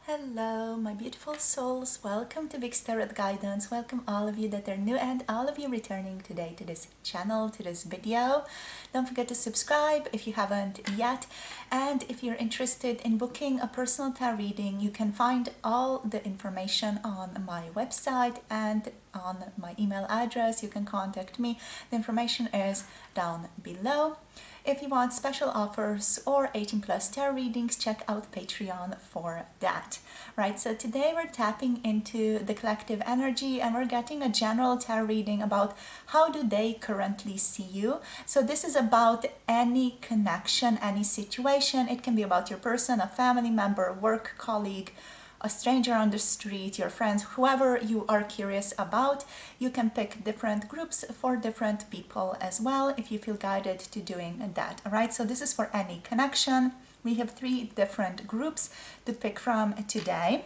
Hello, my beautiful souls. Welcome to Big Tarot Guidance. Welcome all of you that are new and all of you returning today to this channel, to this video. Don't forget to subscribe if you haven't yet. And if you're interested in booking a personal tarot reading, you can find all the information on my website and on my email address. You can contact me. The information is down below. If you want special offers or 18 plus tarot readings, check out Patreon for that. Right, so today we're tapping into the collective energy and we're getting a general tarot reading about how do they currently see you. So this is about any connection, any situation. It can be about your person, a family member, work colleague, a stranger on the street, your friends, whoever you are curious about. You can pick different groups for different people as well if you feel guided to doing that. All right, so this is for any connection. We have 3 different groups to pick from today.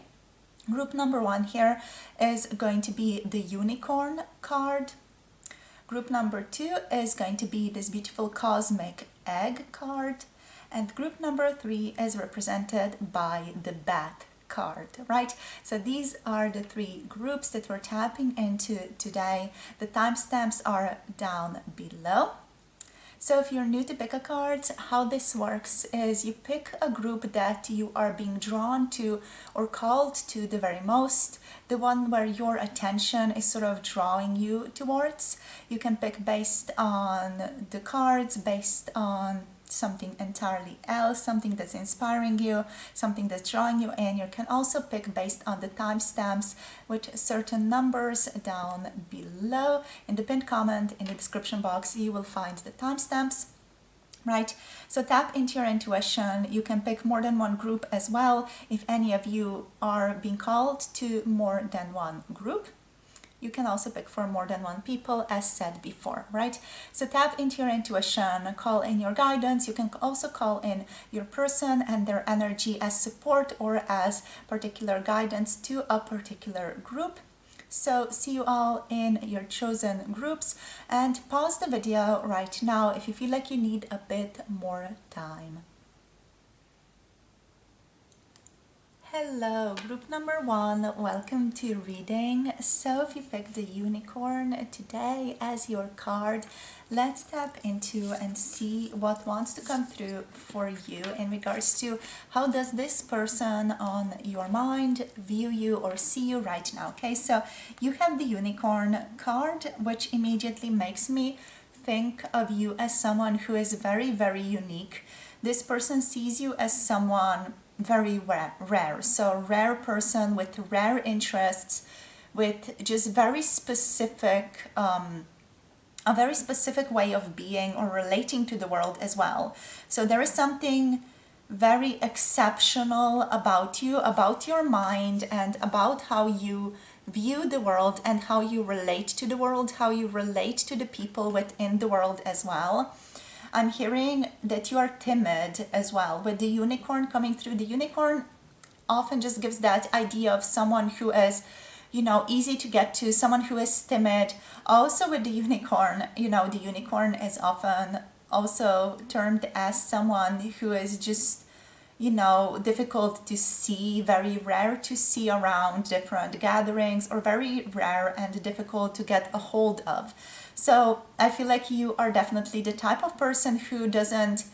Group number 1 here is going to be the unicorn card. Group number 2 is going to be this beautiful cosmic egg card. And group number 3 is represented by the bat card, right? So these are the 3 groups that we're tapping into today. The timestamps are down below. So if you're new to pick a card, how this works is you pick a group that you are being drawn to or called to the very most, the one where your attention is sort of drawing you towards. You can pick based on the cards, based on something entirely else, something that's inspiring you, something that's drawing you in. You can also pick based on the timestamps with certain numbers down below. In the pinned comment in the description box, you will find the timestamps. Right, so tap into your intuition. You can pick more than one group as well if any of you are being called to more than one group. You can also pick for more than one people, as said before, right? So tap into your intuition, call in your guidance. You can also call in your person and their energy as support or as particular guidance to a particular group. So see you all in your chosen groups, and pause the video right now if you feel like you need a bit more time. Hello, group number 1, welcome to reading. So if you picked the unicorn today as your card, let's tap into and see what wants to come through for you in regards to how does this person on your mind view you or see you right now. Okay, so you have the unicorn card, which immediately makes me think of you as someone who is very, very unique. This person sees you as someone very rare, so rare person with rare interests, with just very specific a very specific way of being or relating to the world as well. So there is something very exceptional about you, about your mind, and about how you view the world and how you relate to the world, how you relate to the people within the world as well. I'm hearing that you are timid as well. With the unicorn coming through, the unicorn often just gives that idea of someone who is, easy to get to, someone who is timid. Also with the unicorn, the unicorn is often also termed as someone who is just, difficult to see, very rare to see around different gatherings, or very rare and difficult to get a hold of. So I feel like you are definitely the type of person who doesn't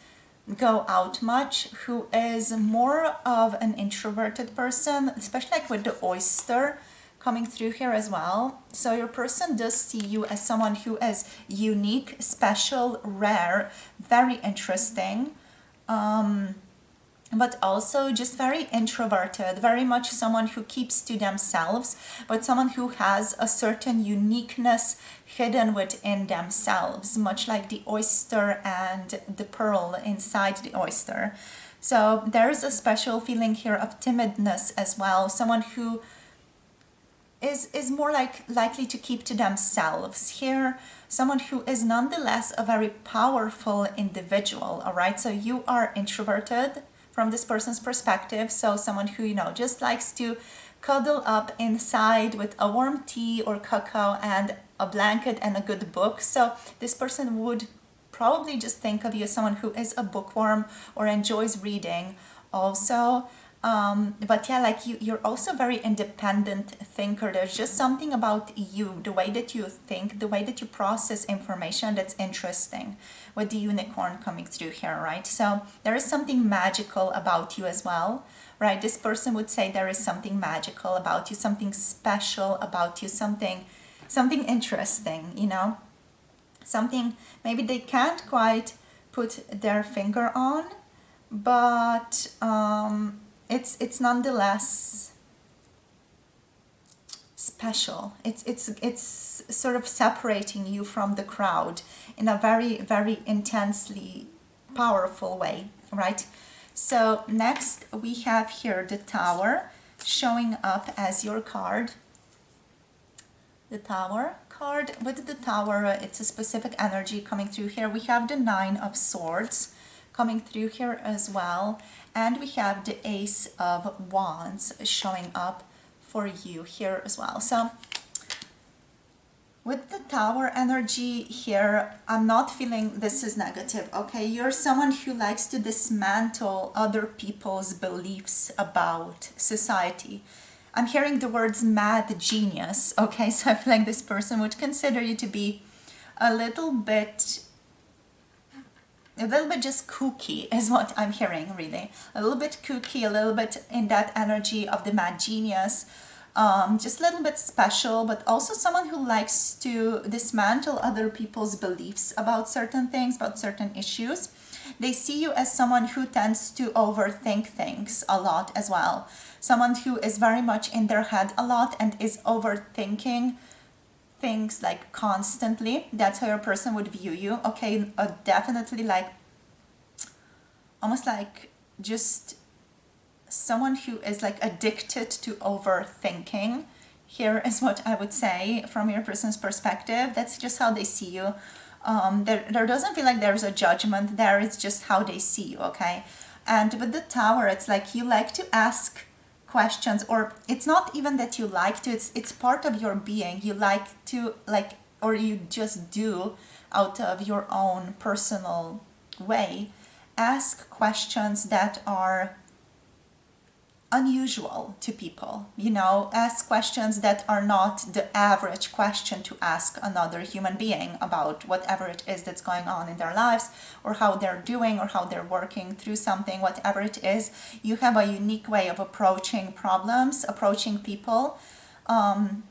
go out much, who is more of an introverted person, especially like with the oyster coming through here as well. So your person does see you as someone who is unique, special, rare, very interesting, but also just very introverted, very much someone who keeps to themselves, but someone who has a certain uniqueness hidden within themselves, much like the oyster and the pearl inside the oyster. So there's a special feeling here of timidness as well, someone who is more likely to keep to themselves here, someone who is nonetheless a very powerful individual. All right, so you are introverted from this person's perspective, so someone who just likes to cuddle up inside with a warm tea or cacao and a blanket and a good book. So this person would probably just think of you as someone who is a bookworm or enjoys reading. Also But yeah, like you're also very independent thinker. There's just something about you, the way that you think, the way that you process information that's interesting, with the unicorn coming through here, right? So there is something magical about you as well, right? This person would say there is something magical about you, something special about you, something interesting, you know, something maybe they can't quite put their finger on, but it's nonetheless special. It's sort of separating you from the crowd in a very, very intensely powerful way, right? So next we have here the Tower showing up as your card. The Tower card. With the Tower, it's a specific energy coming through here. We have the Nine of Swords coming through here as well, and we have the Ace of Wands showing up for you here as well. So with the Tower energy here, I'm not feeling this is negative, okay? You're someone who likes to dismantle other people's beliefs about society. I'm hearing the words mad genius, okay? So I feel like this person would consider you to be a little bit just kooky is what I'm hearing, really. A little bit kooky, a little bit in that energy of the mad genius. Just a little bit special, but also someone who likes to dismantle other people's beliefs about certain things, about certain issues. They see you as someone who tends to overthink things a lot as well. Someone who is very much in their head a lot and is overthinking things like constantly. That's how your person would view you. Okay, definitely like almost like just someone who is like addicted to overthinking. Here is what I would say from your person's perspective. That's just how they see you. There doesn't feel like there's a judgment there. It's just how they see you, okay? And with the Tower, it's like you like to ask questions, or it's not even that you like to, it's part of your being. You like to, like, or you just do out of your own personal way, ask questions that are unusual to people, you know, ask questions that are not the average question to ask another human being about whatever it is that's going on in their lives, or how they're doing, or how they're working through something, whatever it is. You have a unique way of approaching problems, approaching people, and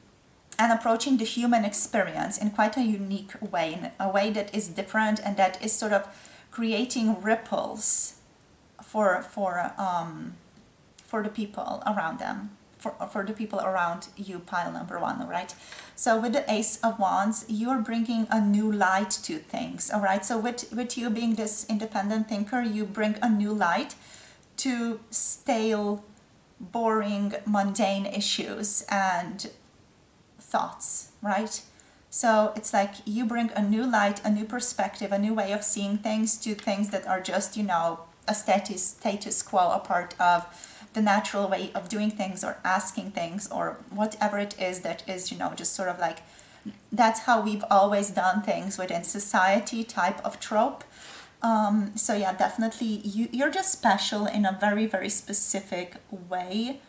approaching the human experience in quite a unique way, in a way that is different and that is sort of creating ripples for the people around them, for the people around you, pile number one, right? So with the Ace of Wands, you're bringing a new light to things, all right? So with you being this independent thinker, you bring a new light to stale, boring, mundane issues and thoughts, right? So it's like you bring a new light, a new perspective, a new way of seeing things to things that are just, you know, a status quo, a part of the natural way of doing things or asking things or whatever it is that is, you know, just sort of like that's how we've always done things within society type of trope. So yeah, definitely you're just special in a very, very specific way.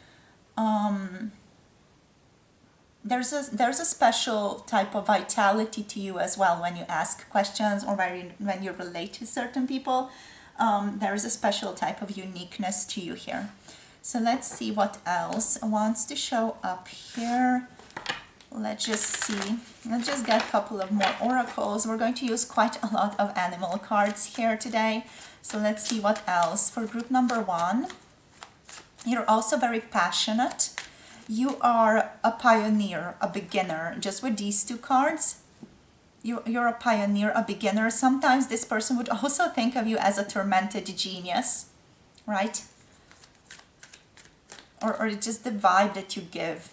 There's a special type of vitality to you as well when you ask questions or when you relate to certain people. There is a special type of uniqueness to you here. So let's see what else wants to show up here. Let's just see. Let's just get a couple of more oracles. We're going to use quite a lot of animal cards here today. So let's see what else. For group number one, you're also very passionate. You are a pioneer, a beginner. Just with these two cards, you're a pioneer, a beginner. Sometimes this person would also think of you as a tormented genius, right? Or just the vibe that you give,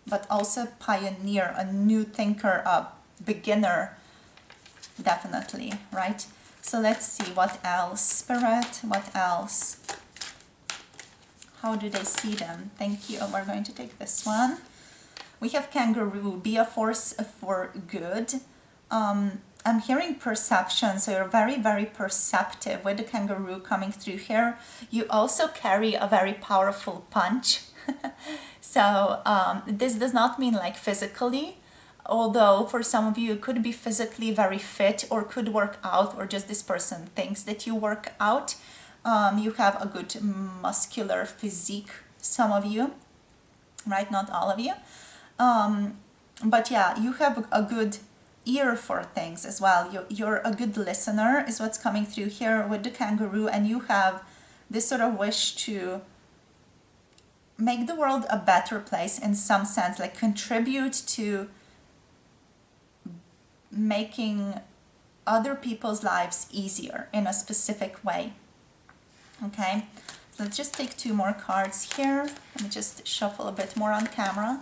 but also pioneer, a new thinker, a beginner, definitely, right? So let's see what else. Spirit, what else? How do they see them? Thank you. We're going to take this one. We have kangaroo, be a force for good. I'm hearing perception, so you're very, very perceptive with the kangaroo coming through here. You also carry a very powerful punch. So this does not mean like physically, although for some of you it could be physically very fit or could work out, or just this person thinks that you work out. You have a good muscular physique, some of you, right? Not all of you. But yeah, you have a good ear for things as well. You're a good listener is what's coming through here with the kangaroo, and you have this sort of wish to make the world a better place in some sense, like contribute to making other people's lives easier in a specific way. Okay, let's just take 2 more cards here. Let me just shuffle a bit more on camera.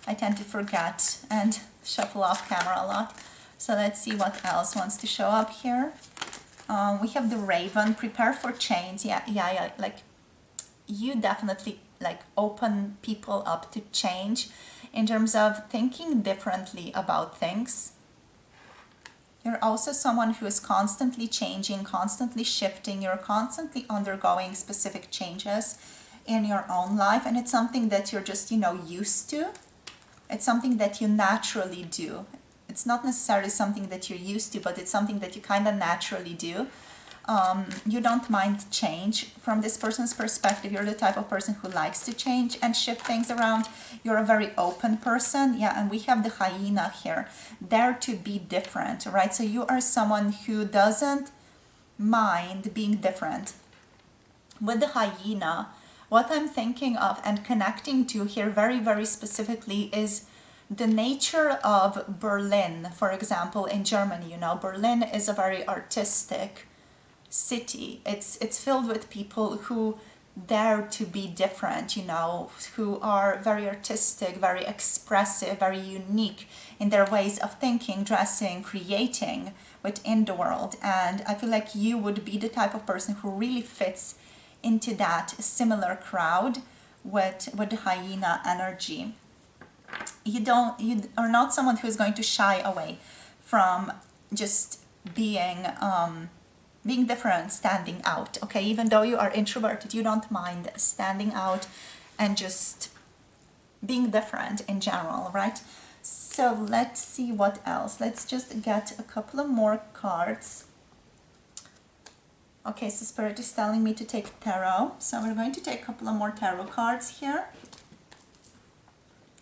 I tend to forget and shuffle off camera a lot. So let's see what else wants to show up here. We have the raven, prepare for change. Yeah, like you definitely like open people up to change in terms of thinking differently about things. You're also someone who is constantly changing, constantly shifting. You're constantly undergoing specific changes in your own life, and it's something that you're just, used to. It's something that you naturally do. It's not necessarily something that you're used to, but it's something that you kind of naturally do. You don't mind change from this person's perspective. You're the type of person who likes to change and shift things around. You're a very open person. Yeah, and we have the hyena here. Dare to be different, right? So you are someone who doesn't mind being different. With the hyena, what I'm thinking of and connecting to here very, very specifically is the nature of Berlin, for example, in Germany. Berlin is a very artistic city. It's filled with people who dare to be different, who are very artistic, very expressive, very unique in their ways of thinking, dressing, creating within the world. And I feel like you would be the type of person who really fits into that similar crowd with the hyena energy. You are not someone who is going to shy away from just being different, standing out. Okay, even though you are introverted, you don't mind standing out and just being different in general, right? So let's see what else. Let's just get a couple of more cards. Okay, so Spirit is telling me to take tarot. So we're going to take a couple of more tarot cards here.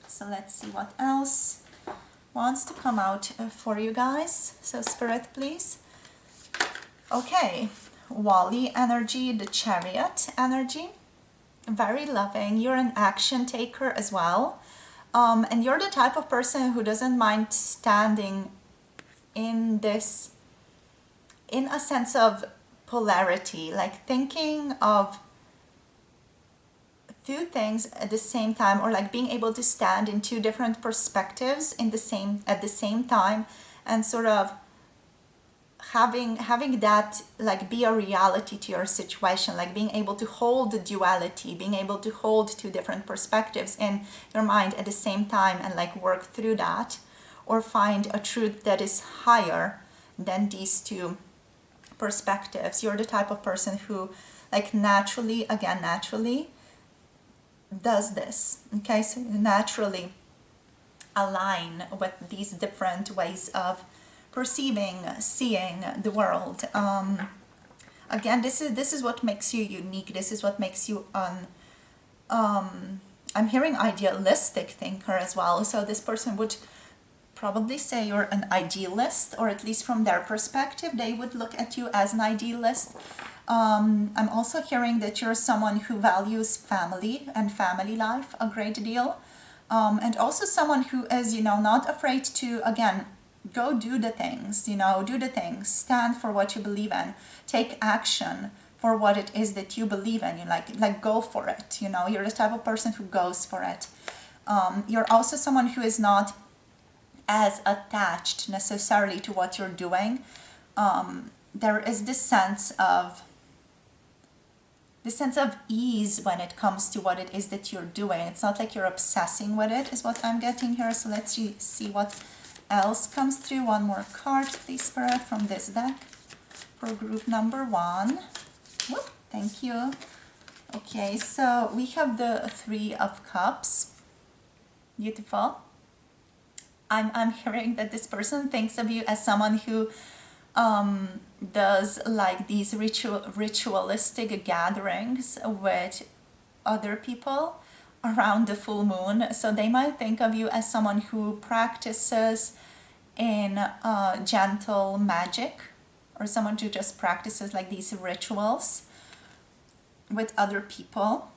So let's see what else wants to come out for you guys. So Spirit, please. Okay, Wally energy, the Chariot energy. Very loving. You're an action taker as well. And you're the type of person who doesn't mind standing in a sense of polarity, like thinking of 2 things at the same time, or like being able to stand in 2 different perspectives at the same time, and sort of having that like be a reality to your situation, like being able to hold the duality, being able to hold 2 different perspectives in your mind at the same time and like work through that, or find a truth that is higher than these 2 perspectives. You're the type of person who like naturally does this. Okay, so you naturally align with these different ways of perceiving, seeing the world. Again, this is what makes you unique. This is what makes you I'm hearing idealistic thinker as well. So this person would probably say you're an idealist, or at least from their perspective, they would look at you as an idealist. I'm also hearing that you're someone who values family and family life a great deal. And also someone who is, not afraid to, again, go do the things, stand for what you believe in, take action for what it is that you believe in. You like go for it, you're the type of person who goes for it. You're also someone who is not as attached necessarily to what you're doing. There is this sense of ease when it comes to what it is that you're doing. It's not like you're obsessing with it, is what I'm getting here. So let's see what else comes through? One more card, please, Spirit, from this deck for group number 1. Whoop, thank you. Okay, so we have the Three of Cups. Beautiful. I'm hearing that this person thinks of you as someone who does like these ritualistic gatherings with other people around the full moon. So they might think of you as someone who practices in gentle magic, or someone who just practices like these rituals with other people.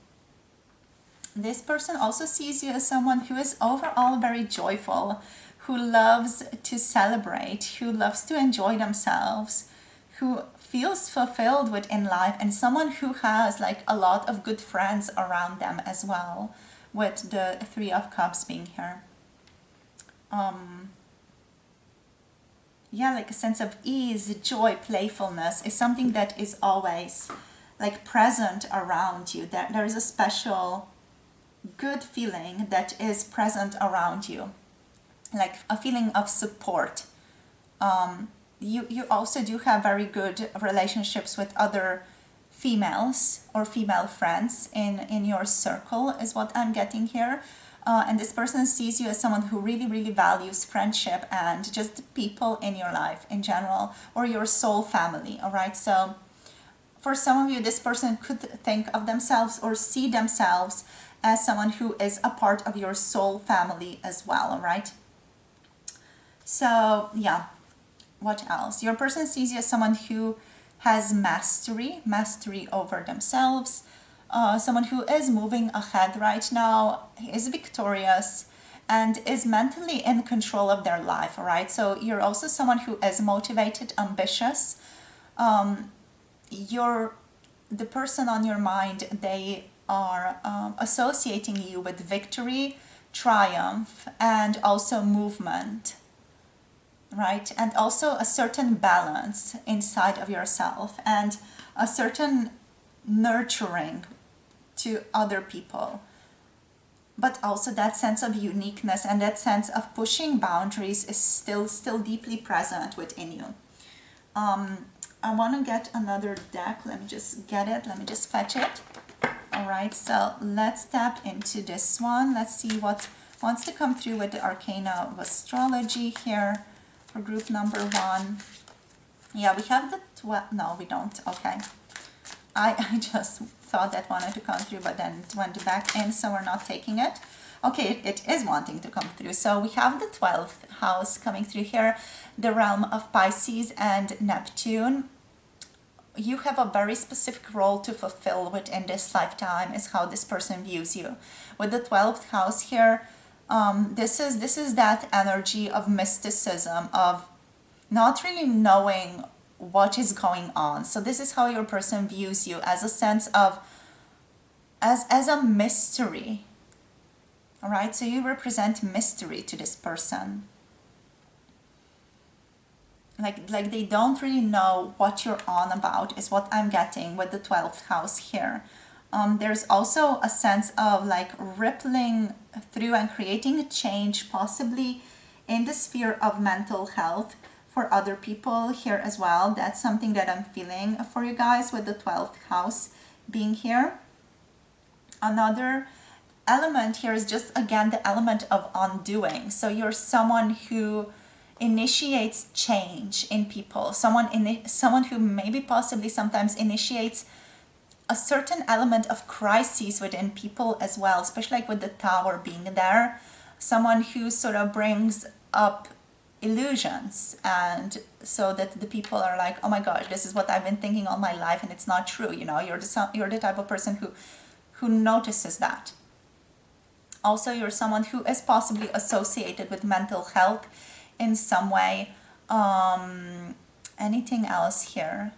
This person also sees you as someone who is overall very joyful, who loves to celebrate, who loves to enjoy themselves, who feels fulfilled within life, and someone who has like a lot of good friends around them as well, with the Three of Cups being here. Yeah, like a sense of ease, joy, playfulness is something that is always like present around you. That there is a special good feeling that is present around you, like a feeling of support. You also do have very good relationships with other females or female friends in your circle, is what I'm getting here. And this person sees you as someone who really, really values friendship and just the people in your life in general, or your soul family, all right? So for some of you, this person could think of themselves or see themselves as someone who is a part of your soul family as well, all right? So yeah, what else? Your person sees you as someone who has mastery over themselves, someone who is moving ahead right now, is victorious, and is mentally in control of their life, all right? So you're also someone who is motivated, ambitious. The person on your mind, they are associating you with victory, triumph, and also movement, right? And also a certain balance inside of yourself, and a certain nurturing to other people, but also that sense of uniqueness and that sense of pushing boundaries is still deeply present within you. I want to get another deck. Let me just get it. Let me just fetch it. All right, so let's tap into this one. Let's see what wants to come through with the Arcana of Astrology here for group number 1. Yeah, we have the 12. No, we don't. Okay. I just thought that wanted to come through, but then it went back in, so we're not taking it. Okay, it is wanting to come through. So we have the 12th house coming through here, the realm of Pisces and Neptune. You have a very specific role to fulfill within this lifetime, is how this person views you. With the 12th house here, this is that energy of mysticism, of not really knowing what is going on. So this is how your person views you, as a sense of as a mystery. All right, so you represent mystery to this person. Like they don't really know what you're on about, is what I'm getting with the 12th house here. There's also a sense of like rippling through and creating a change, possibly in the sphere of mental health for other people here as well. That's something that I'm feeling for you guys with the 12th house being here. Another element here is just, again, the element of undoing. So you're someone who initiates change in people, someone who maybe possibly sometimes initiates a certain element of crises within people as well, especially like with the Tower being there. Someone who sort of brings up illusions, and so that the people are like, oh my gosh, this is what I've been thinking all my life and it's not true. You know, you're the type of person who notices that. Also, you're someone who is possibly associated with mental health in some way. Anything else here?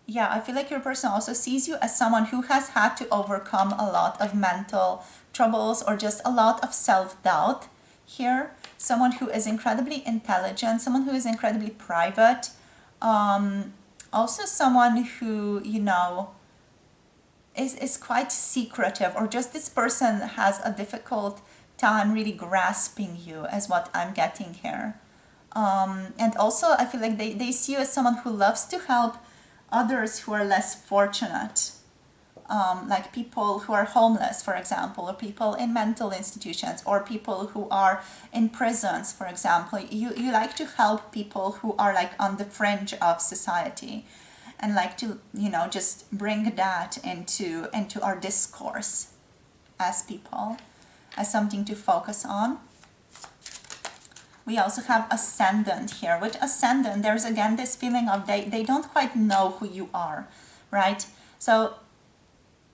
Yeah, I feel like your person also sees you as someone who has had to overcome a lot of mental troubles or just a lot of self-doubt here. Someone who is incredibly intelligent, someone who is incredibly private. Also someone who, you know, is quite secretive, or just this person has a difficult time really grasping you, is what I'm getting here. And also I feel like they see you as someone who loves to help others who are less fortunate, like people who are homeless, for example, or people in mental institutions, or people who are in prisons, for example. You like to help people who are like on the fringe of society, and like to, you know, just bring that into our discourse as people, as something to focus on. We also have ascendant here. With ascendant, there's again this feeling of they don't quite know who you are, right? So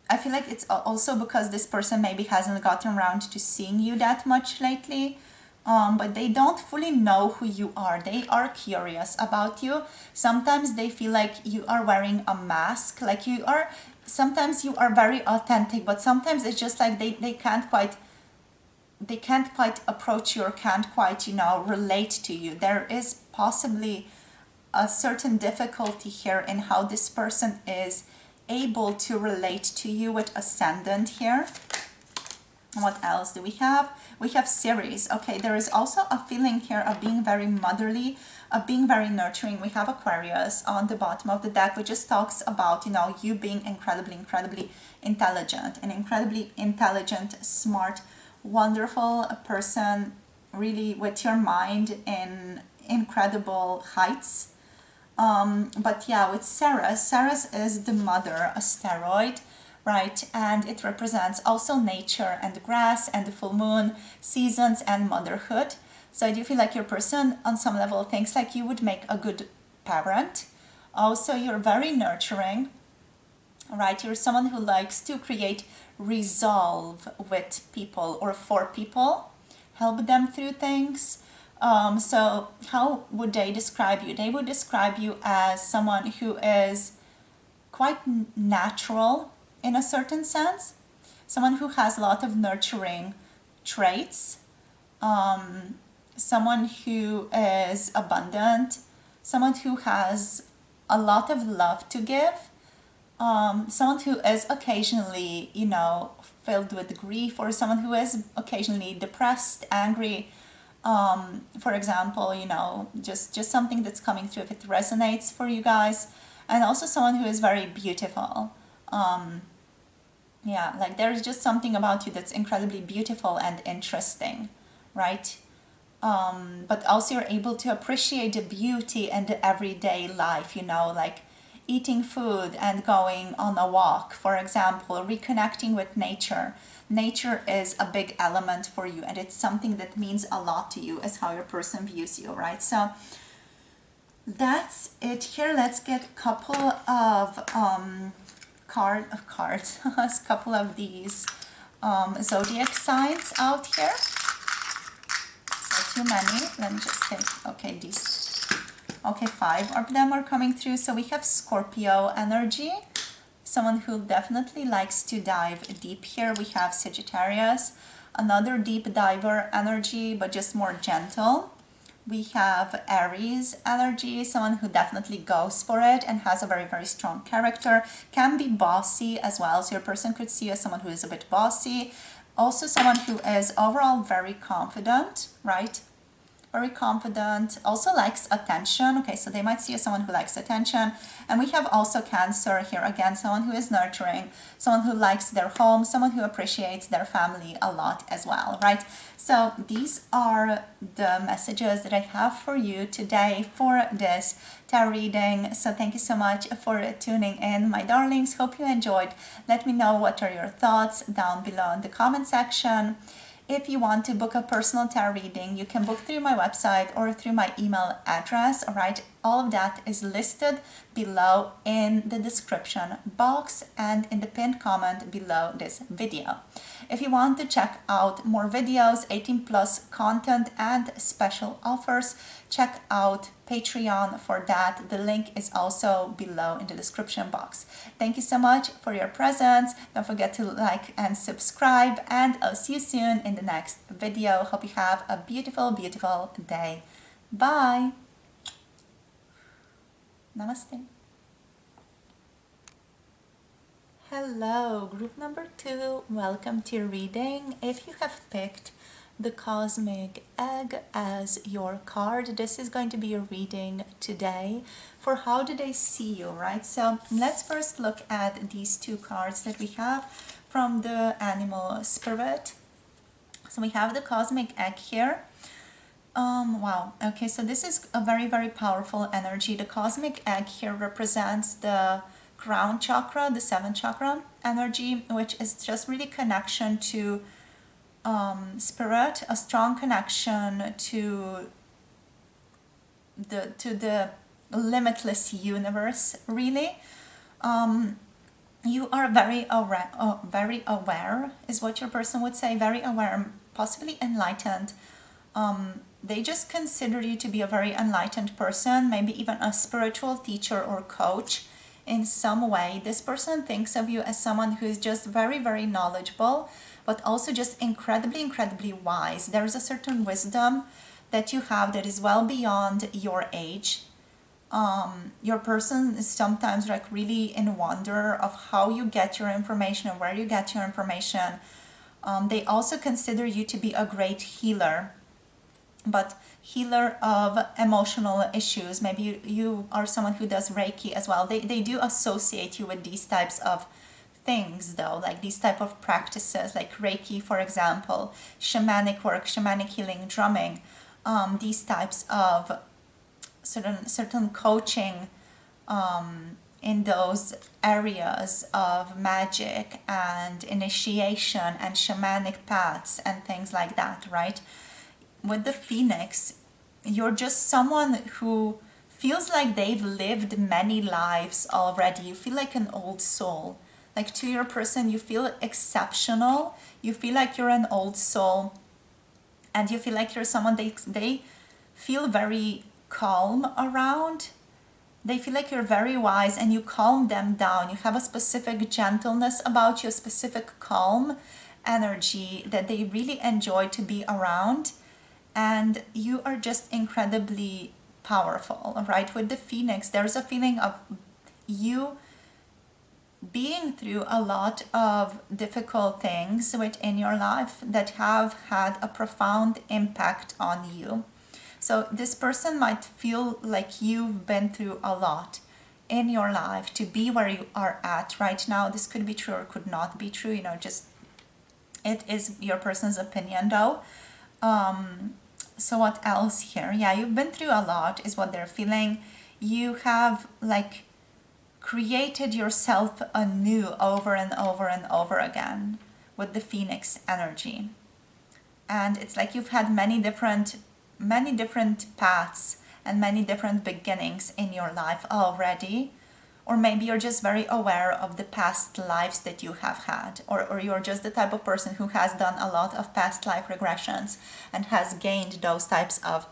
I feel like it's also because this person maybe hasn't gotten around to seeing you that much lately, but they don't fully know who you are. They are curious about you. Sometimes they feel like you are wearing a mask, like you are, sometimes you are very authentic, but sometimes it's just like they can't quite approach you, or can't quite, you know, relate to you. There is possibly a certain difficulty here in how this person is able to relate to you with ascendant here. What else do we have? We have Ceres. Okay, there is also a feeling here of being very motherly, of being very nurturing. We have Aquarius on the bottom of the deck, which just talks about, you know, you being incredibly intelligent, an incredibly intelligent, smart, wonderful person, really with your mind in incredible heights. But yeah, with Ceres is the mother asteroid, right? And it represents also nature and grass and the full moon, seasons and motherhood. So I do feel like your person on some level thinks like you would make a good parent. Also, you're very nurturing, right? You're someone who likes to create resolve with people or for people, help them through things. So how would they describe you? They would describe you as someone who is quite natural in a certain sense, someone who has a lot of nurturing traits, someone who is abundant, someone who has a lot of love to give, someone who is occasionally, you know, filled with grief, or someone who is occasionally depressed, angry. For example, you know, just something that's coming through if it resonates for you guys. And also someone who is very beautiful. Yeah, like there's just something about you that's incredibly beautiful and interesting, right? But also you're able to appreciate the beauty in the everyday life, you know, like eating food and going on a walk, for example, reconnecting with nature. Nature is a big element for you, and it's something that means a lot to you, as how your person views you, right? So that's it here. Let's get a couple of cards, a couple of these zodiac signs out here. So too many. Let me just take, okay, these. Okay, 5 of them are coming through. So we have Scorpio energy, someone who definitely likes to dive deep here. We have Sagittarius, another deep diver energy, but just more gentle. We have Aries energy, someone who definitely goes for it and has a very strong character, can be bossy as well. So your person could see you as someone who is a bit bossy. Also someone who is overall very confident, right? Very confident, also likes attention. Okay, so they might see as someone who likes attention. And we have also Cancer here, again, someone who is nurturing, someone who likes their home, someone who appreciates their family a lot as well, right? So these are the messages that I have for you today for this tarot reading. So thank you so much for tuning in, my darlings. Hope you enjoyed. Let me know what are your thoughts down below in the comment section. If you want to book a personal tarot reading, you can book through my website or through my email address, all right? All of that is listed below in the description box and in the pinned comment below this video. If you want to check out more videos, 18 plus content and special offers, check out Patreon for that. The link is also below in the description box. Thank you so much for your presence. Don't forget to like and subscribe, and I'll see you soon in the next video. Hope you have a beautiful day. Bye. Namaste. Hello, group number 2. Welcome to your reading. If you have picked the Cosmic Egg as your card, this is going to be your reading today for how do they see you, right? So let's first look at these two cards that we have from the animal spirit. So we have the Cosmic Egg here. Wow. Okay, so this is a very, very powerful energy. The Cosmic Egg here represents the crown chakra, the seventh chakra energy, which is just really connection to spirit, a strong connection to the limitless universe, really. You are very aware, is what your person would say, very aware, possibly enlightened. They just consider you to be a very enlightened person, maybe even a spiritual teacher or coach in some way. This person thinks of you as someone who is just very, very knowledgeable, but also just incredibly, incredibly wise. There is a certain wisdom that you have that is well beyond your age. Your person is sometimes like really in wonder of how you get your information and where you get your information. They also consider you to be a great healer, but healer of emotional issues. Maybe you are someone who does Reiki as well. They do associate you with these types of things though, like these type of practices like Reiki, for example, shamanic work, shamanic healing, drumming, these types of certain coaching in those areas of magic and initiation and shamanic paths and things like that, right? With the Phoenix, you're just someone who feels like they've lived many lives already. You feel like an old soul. Like to your person, you feel exceptional. You feel like you're an old soul. And you feel like you're someone they feel very calm around. They feel like you're very wise and you calm them down. You have a specific gentleness about you, a specific calm energy that they really enjoy to be around. And you are just incredibly powerful, right? With the Phoenix, there's a feeling of you being through a lot of difficult things within your life that have had a profound impact on you. So this person might feel like you've been through a lot in your life to be where you are at right now. This could be true or could not be true, just it is your person's opinion though. So what else here? Yeah, you've been through a lot is what they're feeling. You have like created yourself anew over and over and over again with the Phoenix energy. And it's like you've had many different paths and many different beginnings in your life already. Or maybe you're just very aware of the past lives that you have had, or you're just the type of person who has done a lot of past life regressions and has gained those types of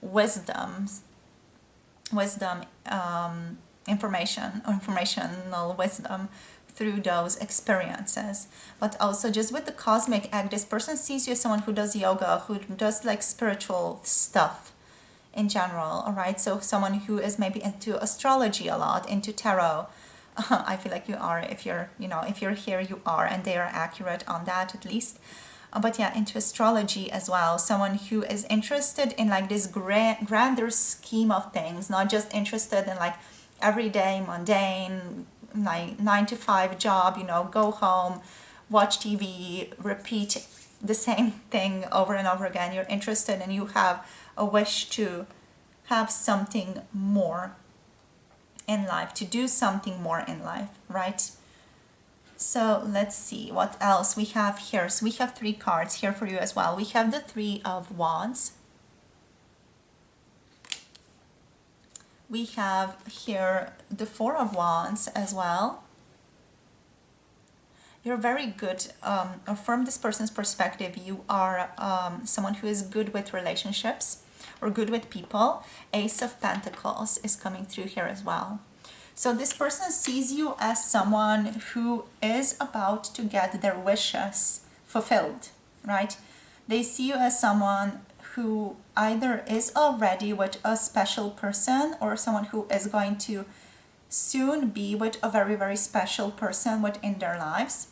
wisdom, informational wisdom through those experiences. But also just with the Cosmic Egg, this person sees you as someone who does yoga, who does like spiritual stuff in general, all right? So someone who is maybe into astrology a lot, into tarot. I feel like you are, if you're here, you are, and they are accurate on that at least. But yeah, into astrology as well. Someone who is interested in like this grander scheme of things, not just interested in like everyday mundane, like 9 to 5 job, go home, watch TV, repeat the same thing over and over again. You're interested and you have a wish to have something more in life, to do something more in life, right? So let's see what else we have here. So we have 3 cards here for you as well. We have the 3 of Wands. We have here the 4 of Wands as well. You're very good, or from this person's perspective, you are someone who is good with relationships or good with people. Ace of Pentacles is coming through here as well. So this person sees you as someone who is about to get their wishes fulfilled, right? They see you as someone who either is already with a special person or someone who is going to soon be with a very, very special person within their lives.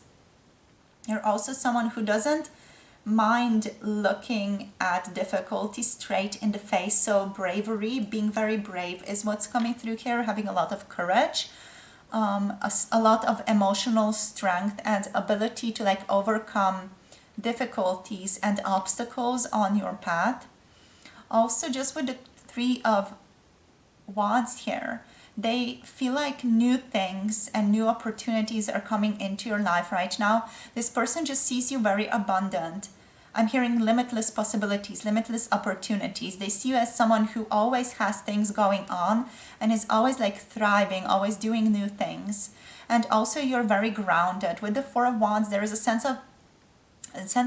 You're also someone who doesn't mind looking at difficulty straight in the face. So bravery, being very brave is what's coming through here, having a lot of courage, a lot of emotional strength and ability to like overcome difficulties and obstacles on your path. Also, just with the Three of Wands here, they feel like new things and new opportunities are coming into your life right now. This person just sees you very abundant. I'm hearing limitless possibilities, limitless opportunities. They see you as someone who always has things going on and is always like thriving, always doing new things. And also you're very grounded. With the Four of Wands, there is a sense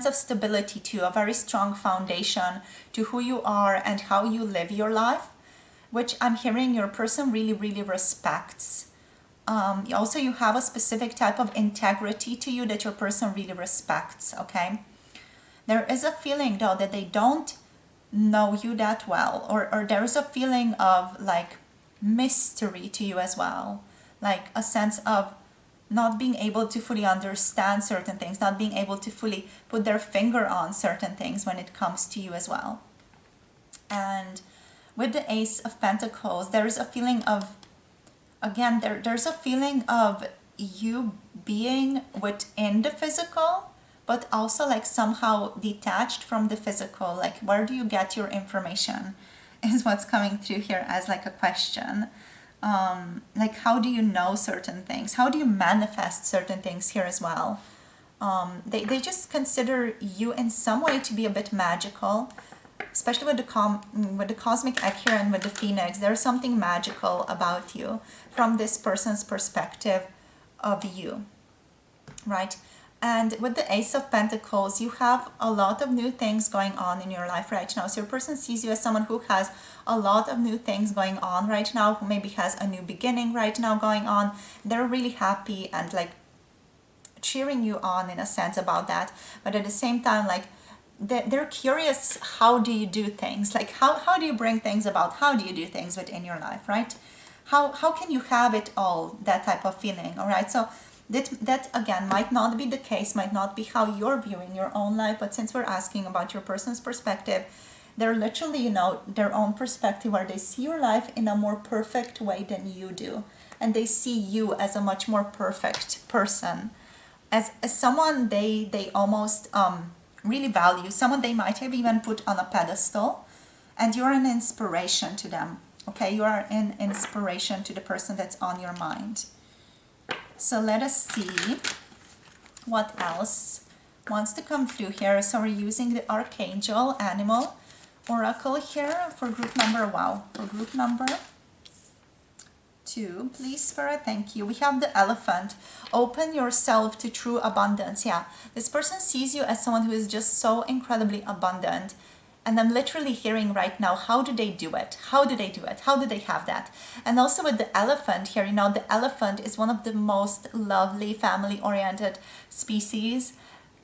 of stability too, a very strong foundation to who you are and how you live your life, which I'm hearing your person really, really respects. Also, you have a specific type of integrity to you that your person really respects, okay? There is a feeling though that they don't know you that well, or there is a feeling of like mystery to you as well, like a sense of not being able to fully understand certain things, not being able to fully put their finger on certain things when it comes to you as well. And with the Ace of Pentacles, there is a feeling of, again, there's a feeling of you being within the physical, but also like somehow detached from the physical. Like, where do you get your information is what's coming through here as like a question. Like, how do you know certain things? How do you manifest certain things here as well? They just consider you in some way to be a bit magical, especially with the cosmic egg here and with the phoenix. There's something magical about you from this person's perspective of you, right? And with the Ace of Pentacles, you have a lot of new things going on in your life right now. So your person sees you as someone who has a lot of new things going on right now, who maybe has a new beginning right now going on. They're really happy and like cheering you on in a sense about that. But at the same time, like they're curious, how do you do things? Like how do you bring things about? How do you do things within your life, right? How can you have it all, that type of feeling, all right? So that again might not be the case, might not be how you're viewing your own life, but since we're asking about your person's perspective, they're literally, you know, their own perspective where they see your life in a more perfect way than you do. And they see you as a much more perfect person, as someone they almost really value, someone they might have even put on a pedestal, and you're an inspiration to them, okay? You are an inspiration to the person that's on your mind. So let us see what else wants to come through here. So we're using the Archangel Animal Oracle here for group number, for group number 2, please, Spirit, thank you. We have the Elephant. Open yourself to true abundance. Yeah, this person sees you as someone who is just so incredibly abundant. And I'm literally hearing right now, how do they do it? How do they do it? How do they have that? And also with the elephant here, you know, the elephant is one of the most lovely family-oriented species.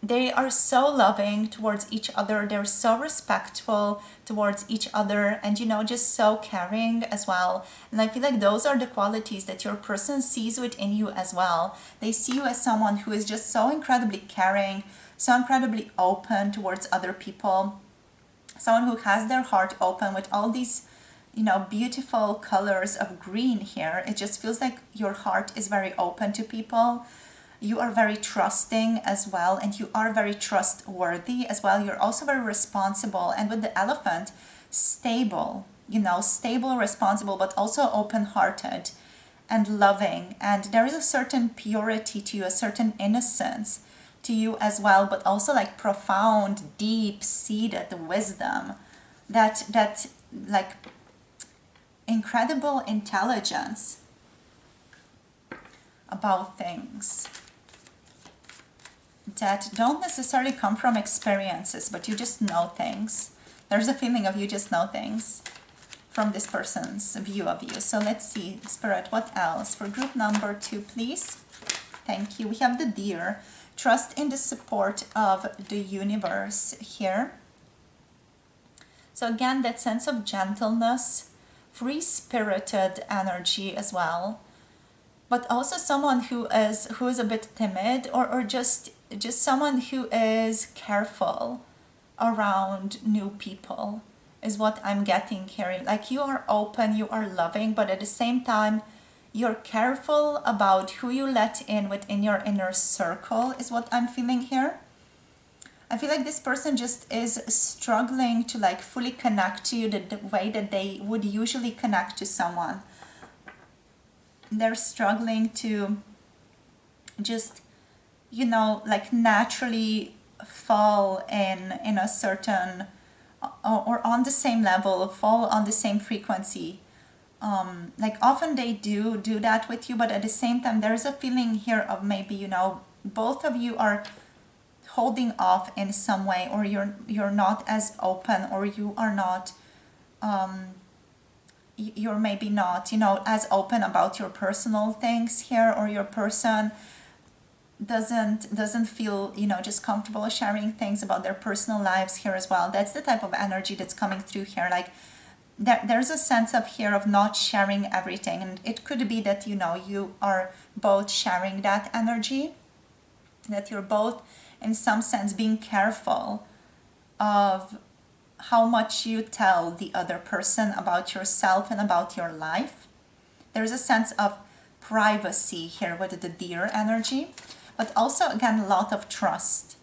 They are so loving towards each other. They're so respectful towards each other and, you know, just so caring as well. And I feel like those are the qualities that your person sees within you as well. They see you as someone who is just so incredibly caring, so incredibly open towards other people. Someone who has their heart open with all these, you know, beautiful colors of green here. It just feels like your heart is very open to people. You are very trusting as well, and you are very trustworthy as well. You're also very responsible, and with the elephant, stable, you know, stable, responsible, but also open-hearted and loving. And there is a certain purity to you, a certain innocence to you as well, but also like profound, deep-seated wisdom, that like incredible intelligence about things that don't necessarily come from experiences, but you just know things. There's a feeling of you just know things from this person's view of you. So let's see, Spirit, what else? For group number 2, please. Thank you. We have the Deer. Trust in the support of the universe here. So again, that sense of gentleness, free-spirited energy as well. but also someone who is a bit timid, or just someone who is careful around new people is what I'm getting here. Like, you are open, you are loving, but at the same time you're careful about who you let in within your inner circle is what I'm feeling here. I feel like this person just is struggling to like fully connect to you the way that they would usually connect to someone. They're struggling to just, like naturally fall in a certain, or on the same level, fall on the same frequency. Like, often they do that with you, but at the same time there's a feeling here of maybe, both of you are holding off in some way, or you're not as open, or you are not, you're maybe not, as open about your personal things here, or your person doesn't feel, just comfortable sharing things about their personal lives here as well. That's the type of energy that's coming through here. Like, there's a sense of here of not sharing everything, and it could be that you are both sharing that energy, that you're both in some sense being careful of how much you tell the other person about yourself and about your life. There's a sense of privacy here with the deer energy, but also again a lot of trust.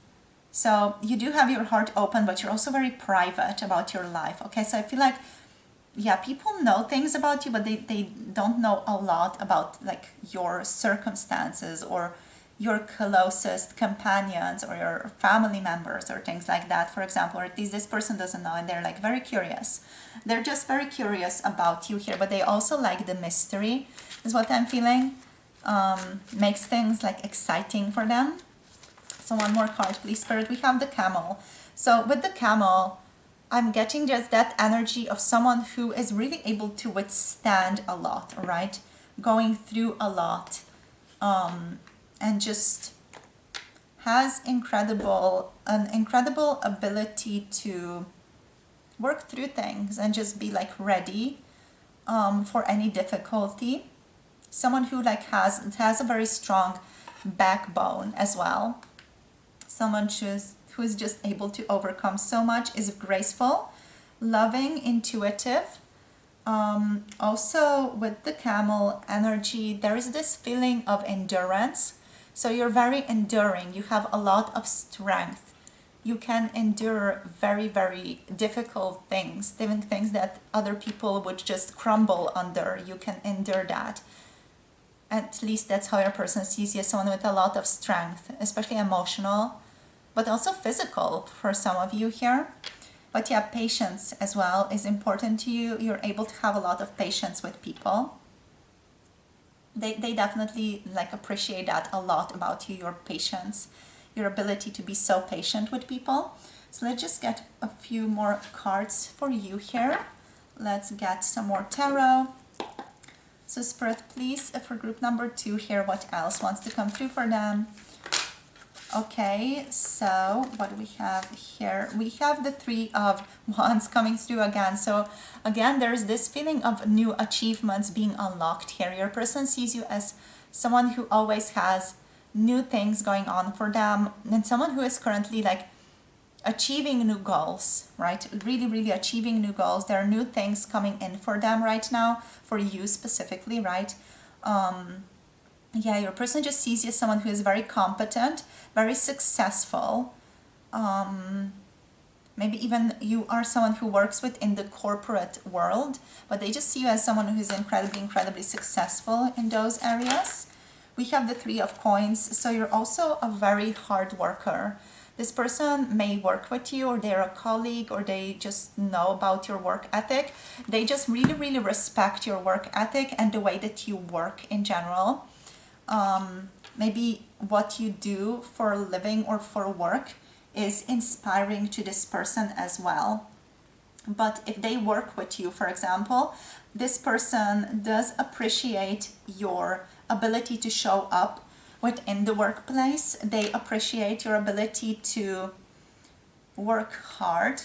So you do have your heart open, but you're also very private about your life. Okay, so I feel like, yeah, people know things about you, but they don't know a lot about like your circumstances, or your closest companions, or your family members, or things like that, for example. Or at least this person doesn't know, and they're like very curious. They're just very curious about you here, but they also like the mystery is what I'm feeling. Makes things like exciting for them. So one more card, please, Spirit. We have the Camel. So with the Camel, I'm getting just that energy of someone who is really able to withstand a lot, right? Going through a lot, and just has an incredible ability to work through things and just be like ready for any difficulty. Someone who like has a very strong backbone as well. Someone who is just able to overcome so much, is graceful, loving, intuitive. Also with the Camel energy, there is this feeling of endurance. So you're very enduring. You have a lot of strength. You can endure very, very difficult things, even things that other people would just crumble under. You can endure that. At least that's how your person sees you, someone with a lot of strength, especially emotional, but also physical for some of you here. But yeah, patience as well is important to you. You're able to have a lot of patience with people. They definitely like appreciate that a lot about you, your patience, your ability to be so patient with people. So let's just get a few more cards for you here. Let's get some more tarot. So Spirit, please, for group number 2 here, what else wants to come through for them? Okay, so what do we have here? We have the 3 of Wands coming through again. So again, there's this feeling of new achievements being unlocked here. Your person sees you as someone who always has new things going on for them, and someone who is currently like achieving new goals, right? Really, really achieving new goals. There are new things coming in for them right now, for you specifically, right? Yeah, your person just sees you as someone who is very competent, very successful. Maybe even you are someone who works within the corporate world, but they just see you as someone who is incredibly successful in those areas. We have the 3 of Coins, so you're also a very hard worker. This person may work with you, or they're a colleague, or they just know about your work ethic. They just really, really respect your work ethic and the way that you work in general. Maybe what you do for a living or for work is inspiring to this person as well. But if they work with you, for example, this person does appreciate your ability to show up within the workplace. They appreciate your ability to work hard,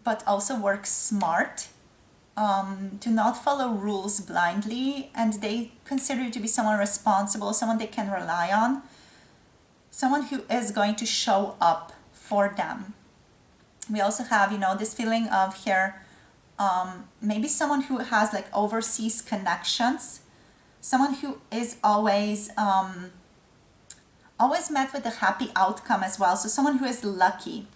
but also work smart. to not follow rules blindly, and they consider you to be someone responsible, someone they can rely on, someone who is going to show up for them. We also have, this feeling of here, maybe someone who has like overseas connections, someone who is always met with a happy outcome as well. So someone who is lucky.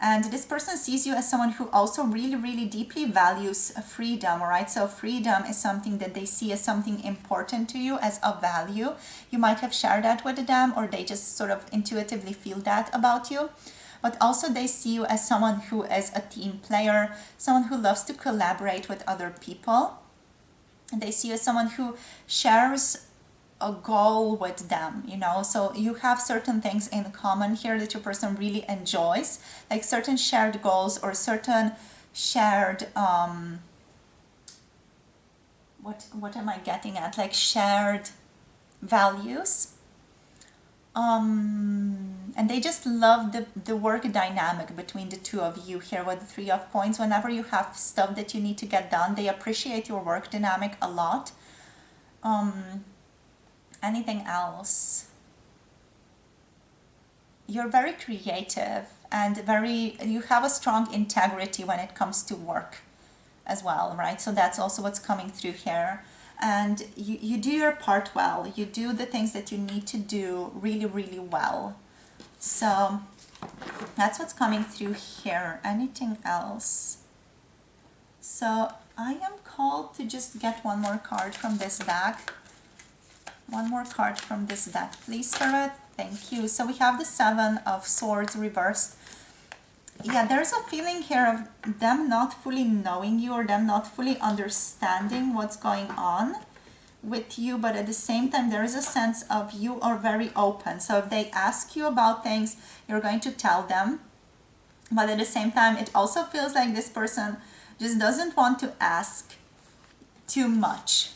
And this person sees you as someone who also really, really deeply values freedom, all right? So freedom is something that they see as something important to you, as a value. You might have shared that with them, or they just sort of intuitively feel that about you. But also they see you as someone who is a team player, someone who loves to collaborate with other people. And they see you as someone who shares a goal with them, so you have certain things in common here that your person really enjoys, like certain shared goals or certain shared what am I getting at, like shared values, and they just love the work dynamic between the two of you here with the Three of Coins. Whenever you have stuff that you need to get done, they appreciate your work dynamic a lot. Anything else? You're very creative and you have a strong integrity when it comes to work as well, right? So that's also what's coming through here. And you do your part well. You do the things that you need to do really, really well. So that's what's coming through here. Anything else? So I am called to just get one more card from this deck. One more card from this deck, please, Spirit. Thank you. So we have the Seven of Swords reversed. Yeah, there's a feeling here of them not fully knowing you, or them not fully understanding what's going on with you, but at the same time there is a sense of you are very open. So if they ask you about things, you're going to tell them, but at the same time it also feels like this person just doesn't want to ask too much.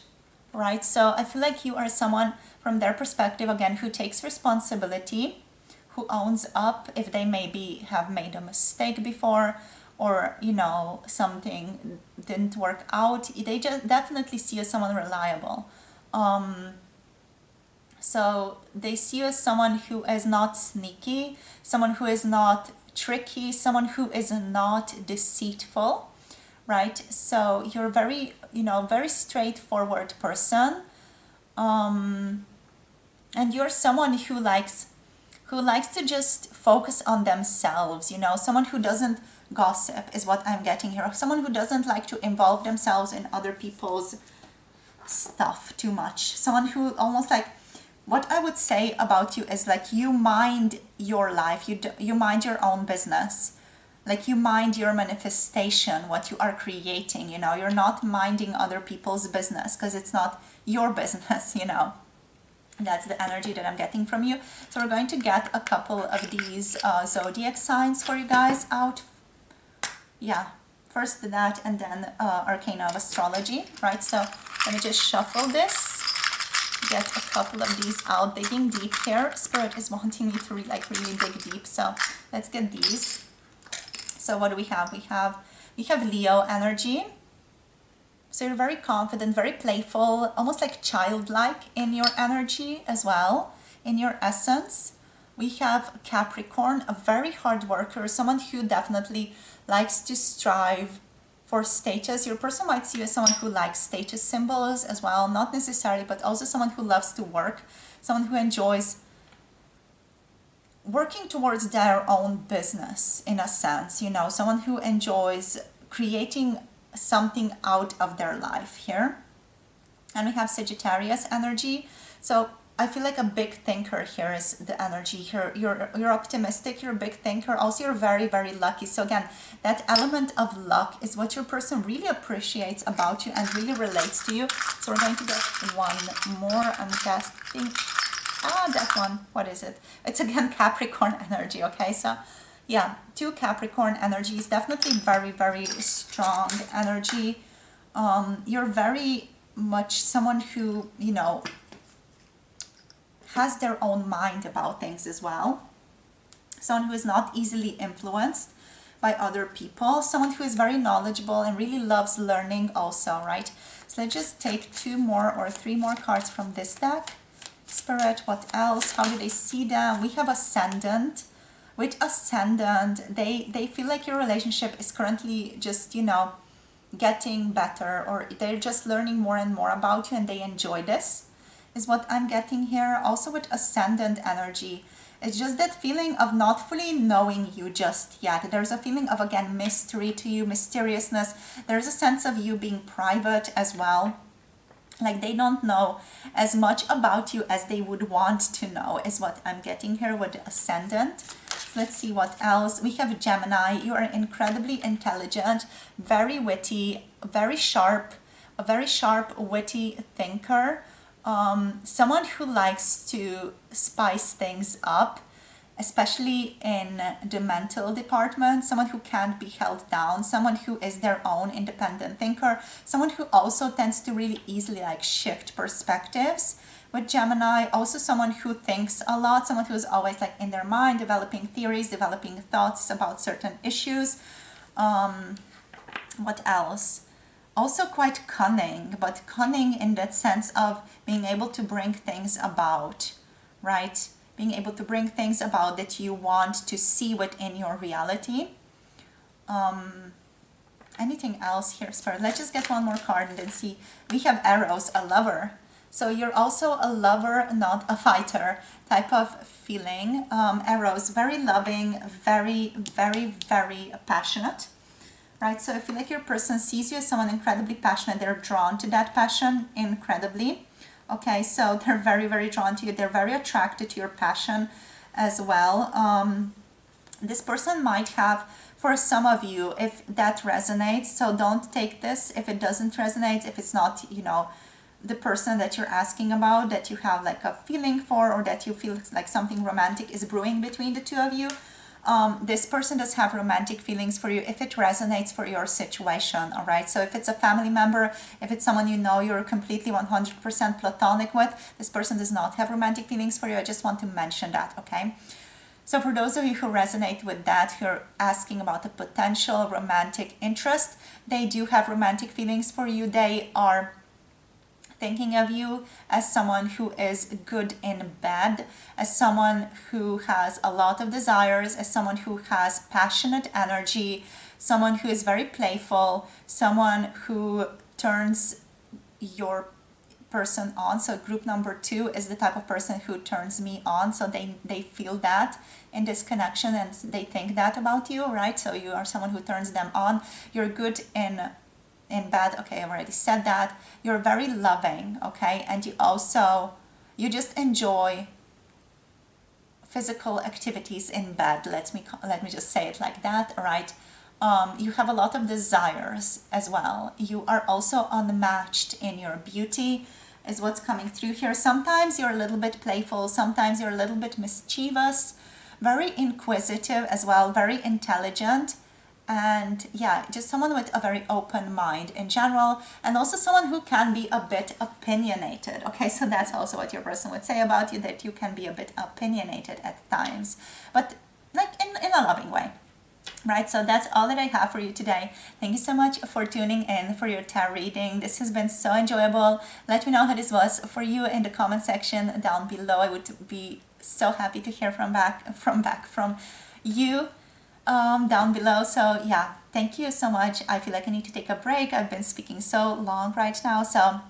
Right, so I feel like you are someone, from their perspective, again, who takes responsibility, who owns up if they maybe have made a mistake before, or something didn't work out. They just definitely see you as someone reliable. So they see you as someone who is not sneaky, someone who is not tricky, someone who is not deceitful. Right, so you're very, very straightforward person, and you're someone who likes to just focus on themselves. Someone who doesn't gossip is what I'm getting here. Someone who doesn't like to involve themselves in other people's stuff too much. Someone who almost like, what I would say about you is like, you mind your life. You mind your own business. Like you mind your manifestation, what you are creating, you're not minding other people's business because it's not your business, That's the energy that I'm getting from you. So we're going to get a couple of these zodiac signs for you guys out. Yeah, first that, and then Arcana of Astrology, right? So let me just shuffle this, get a couple of these out, digging deep here. Spirit is wanting me to really dig deep, so let's get these. So what do we have? We have Leo energy. So you're very confident, very playful, almost like childlike in your energy as well, in your essence. We have Capricorn, a very hard worker, someone who definitely likes to strive for status. Your person might see you as someone who likes status symbols as well, not necessarily, but also someone who loves to work, someone who enjoys working towards their own business in a sense, someone who enjoys creating something out of their life here. And we have Sagittarius energy. So I feel like a big thinker here is the energy here. You're optimistic, you're a big thinker. Also, you're very, very lucky. So again, that element of luck is what your person really appreciates about you and really relates to you. So we're going to get one more, I'm guessing. That one, what is it? It's again Capricorn energy, okay? So yeah, 2 Capricorn energies, definitely very, very strong energy. You're very much someone who, has their own mind about things as well. Someone who is not easily influenced by other people, someone who is very knowledgeable and really loves learning also, right? So let's just take 2 more or 3 more cards from this deck. Spirit, what else? How do they see them? We have Ascendant. With Ascendant, they feel like your relationship is currently just, you know, getting better, or they're just learning more and more about you and they enjoy this, is what I'm getting here. Also with Ascendant energy, it's just that feeling of not fully knowing you just yet. There's a feeling of, again, mystery to you, mysteriousness. There's a sense of you being private as well. Like they don't know as much about you as they would want to know, is what I'm getting here with the Ascendant. Let's see what else. We have Gemini. You are incredibly intelligent, very witty, very sharp, a very sharp, witty thinker. Someone who likes to spice things up, especially in the mental department, someone who can't be held down, someone who is their own independent thinker, someone who also tends to really easily like shift perspectives. With Gemini, also someone who thinks a lot, someone who's always like in their mind, developing theories, developing thoughts about certain issues. What else? Also quite cunning, but cunning in that sense of being able to bring things about, right? Being able to bring things about that you want to see within your reality. Anything else here, Spirit? Let's just get one more card and then see. We have Eros, a lover. So you're also a lover, not a fighter type of feeling. Eros, very loving, very, very, very passionate, right? So I feel like your person sees you as someone incredibly passionate. They're drawn to that passion incredibly. Okay, so they're very, very drawn to you. They're very attracted to your passion as well. This person might have, for some of you, if that resonates, so don't take this if it doesn't resonate, if it's not, you know, the person that you're asking about, that you have like a feeling for, or that you feel like something romantic is brewing between the two of you. This person does have romantic feelings for you if it resonates for your situation, all right? So if it's a family member, if it's someone you know you're completely 100% platonic with, this person does not have romantic feelings for you. I just want to mention that, okay? So for those of you who resonate with that, who are asking about a potential romantic interest, they do have romantic feelings for you. They are thinking of you as someone who is good in bed, as someone who has a lot of desires, as someone who has passionate energy, someone who is very playful, someone who turns your person on. So group number 2 is the type of person who turns me on. So they feel that in this connection and they think that about you, right? So you are someone who turns them on. You're good in bed. Okay, I've already said that. You're very loving, okay? And you just enjoy physical activities in bed. Let me just say it like that, right? You have a lot of desires as well. You are also unmatched in your beauty, is what's coming through here. Sometimes you're a little bit playful, sometimes you're a little bit mischievous, very inquisitive as well, very intelligent. And yeah, just someone with a very open mind in general, and also someone who can be a bit opinionated. Okay, so that's also what your person would say about you, that you can be a bit opinionated at times, but like in a loving way. Right, so that's all that I have for you today. Thank you so much for tuning in for your tarot reading. This has been so enjoyable. Let me know how this was for you in the comment section down below. I would be so happy to hear from you down below. So yeah, thank you so much. I feel like I need to take a break. I've been speaking so long right now, so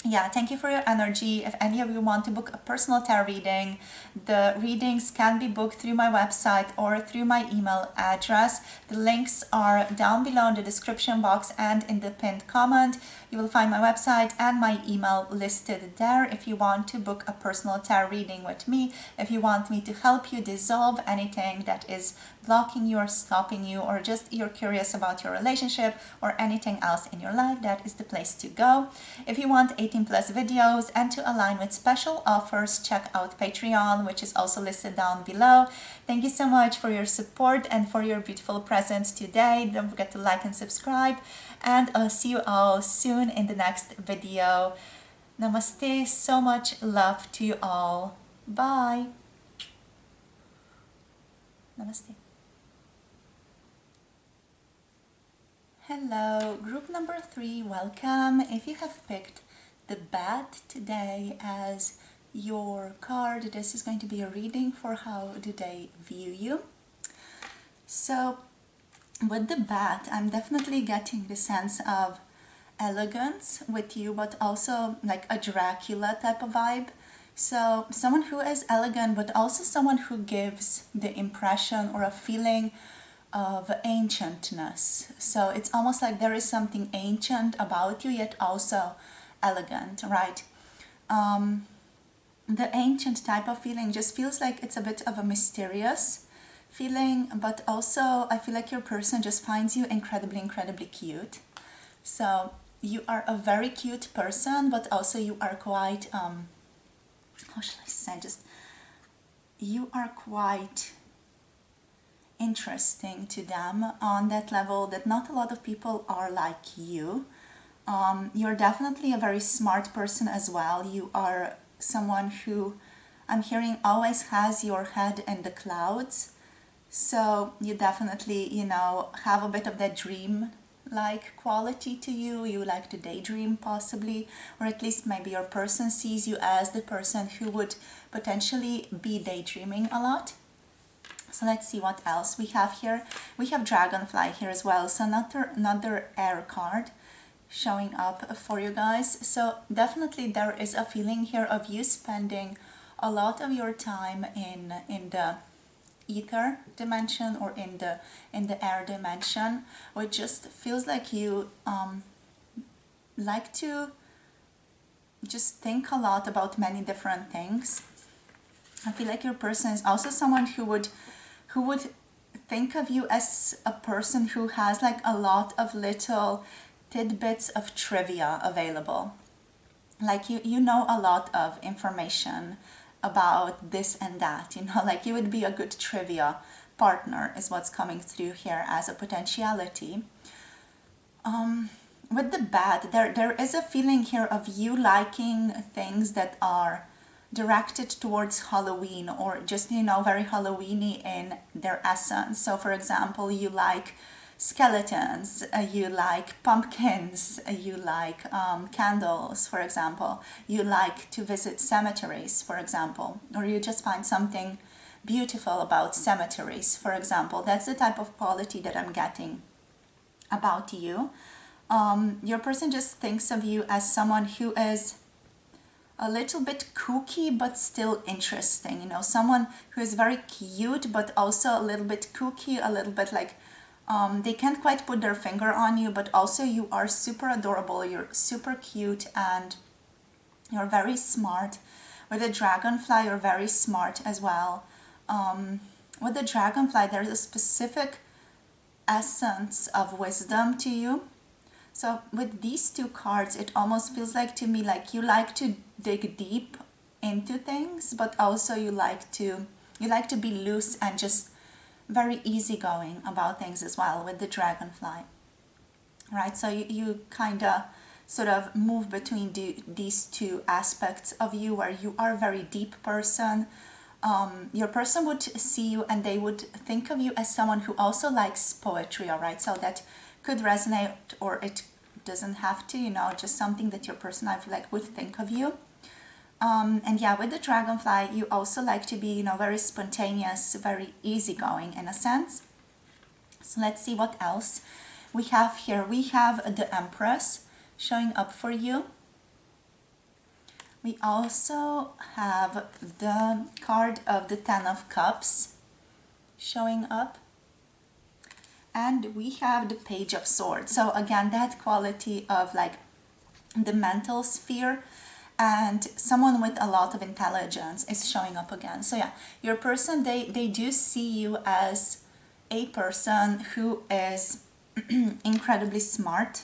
yeah, thank you for your energy. If any of you want to book a personal tarot reading, the readings can be booked through my website or through my email address. The links are down below in the description box and in the pinned comment. You will find my website and my email listed there if you want to book a personal tarot reading with me, if you want me to help you dissolve anything that is blocking you or stopping you, or just you're curious about your relationship or anything else in your life, that is the place to go. If you want 18+ videos and to align with special offers, check out Patreon, which is also listed down below. Thank you so much for your support and for your beautiful presence today. Don't forget to like and subscribe, and I'll see you all soon in the next video. Namaste, so much love to you all. Bye. Namaste. Hello, group number 3, welcome. If you have picked the bat today as your card, this is going to be a reading for how do they view you. So with the bat, I'm definitely getting the sense of elegance with you, but also like a Dracula type of vibe. So someone who is elegant, but also someone who gives the impression or a feeling of ancientness. So it's almost like there is something ancient about you, yet also elegant, right? The ancient type of feeling just feels like it's a bit of a mysterious feeling, but also I feel like your person just finds you incredibly cute. So you are a very cute person, but also you are quite how shall I say, just you are quite interesting to them on that level that not a lot of people are like you. You're definitely a very smart person as well. You are someone who I'm hearing always has your head in the clouds. So you definitely, have a bit of that dream like quality to you. You like to daydream possibly, or at least maybe your person sees you as the person who would potentially be daydreaming a lot. So let's see what else we have here. We have Dragonfly here as well. So another air card showing up for you guys. So definitely there is a feeling here of you spending a lot of your time in the ether dimension or in the air dimension, which just feels like you like to just think a lot about many different things. I feel like your person is also someone who would think of you as a person who has like a lot of little tidbits of trivia available. Like you know a lot of information about this and that, like you would be a good trivia partner is what's coming through here as a potentiality. With the bat, there is a feeling here of you liking things that are directed towards Halloween or just, very Halloweeny in their essence. So for example, you like skeletons, you like pumpkins, you like candles, for example. You like to visit cemeteries, for example, or you just find something beautiful about cemeteries, for example. That's the type of quality that I'm getting about you. Your person just thinks of you as someone who is a little bit kooky but still interesting, someone who is very cute but also a little bit kooky, a little bit like they can't quite put their finger on you, but also you are super adorable, you're super cute, and you're very smart. With the dragonfly, you're very smart as well. With the dragonfly, there's a specific essence of wisdom to you. So with these two cards, it almost feels like to me like you like to dig deep into things, but also you like to be loose and just very easygoing about things as well with the dragonfly, right? So you kind of sort of move between these two aspects of you, where you are a very deep person. Your person would see you and they would think of you as someone who also likes poetry, all right? So that could resonate, or it doesn't have to, just something that your person, I feel like, would think of you. And yeah, with the dragonfly, you also like to be, very spontaneous, very easygoing in a sense. So let's see what else we have here. We have the Empress showing up for you. We also have the card of the Ten of Cups showing up. And we have the Page of Swords. So again, that quality of like the mental sphere, and someone with a lot of intelligence is showing up again. So yeah, your person, they do see you as a person who is incredibly smart,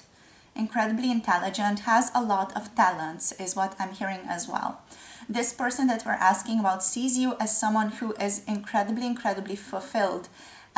incredibly intelligent, has a lot of talents, is what I'm hearing as well. This person that we're asking about sees you as someone who is incredibly fulfilled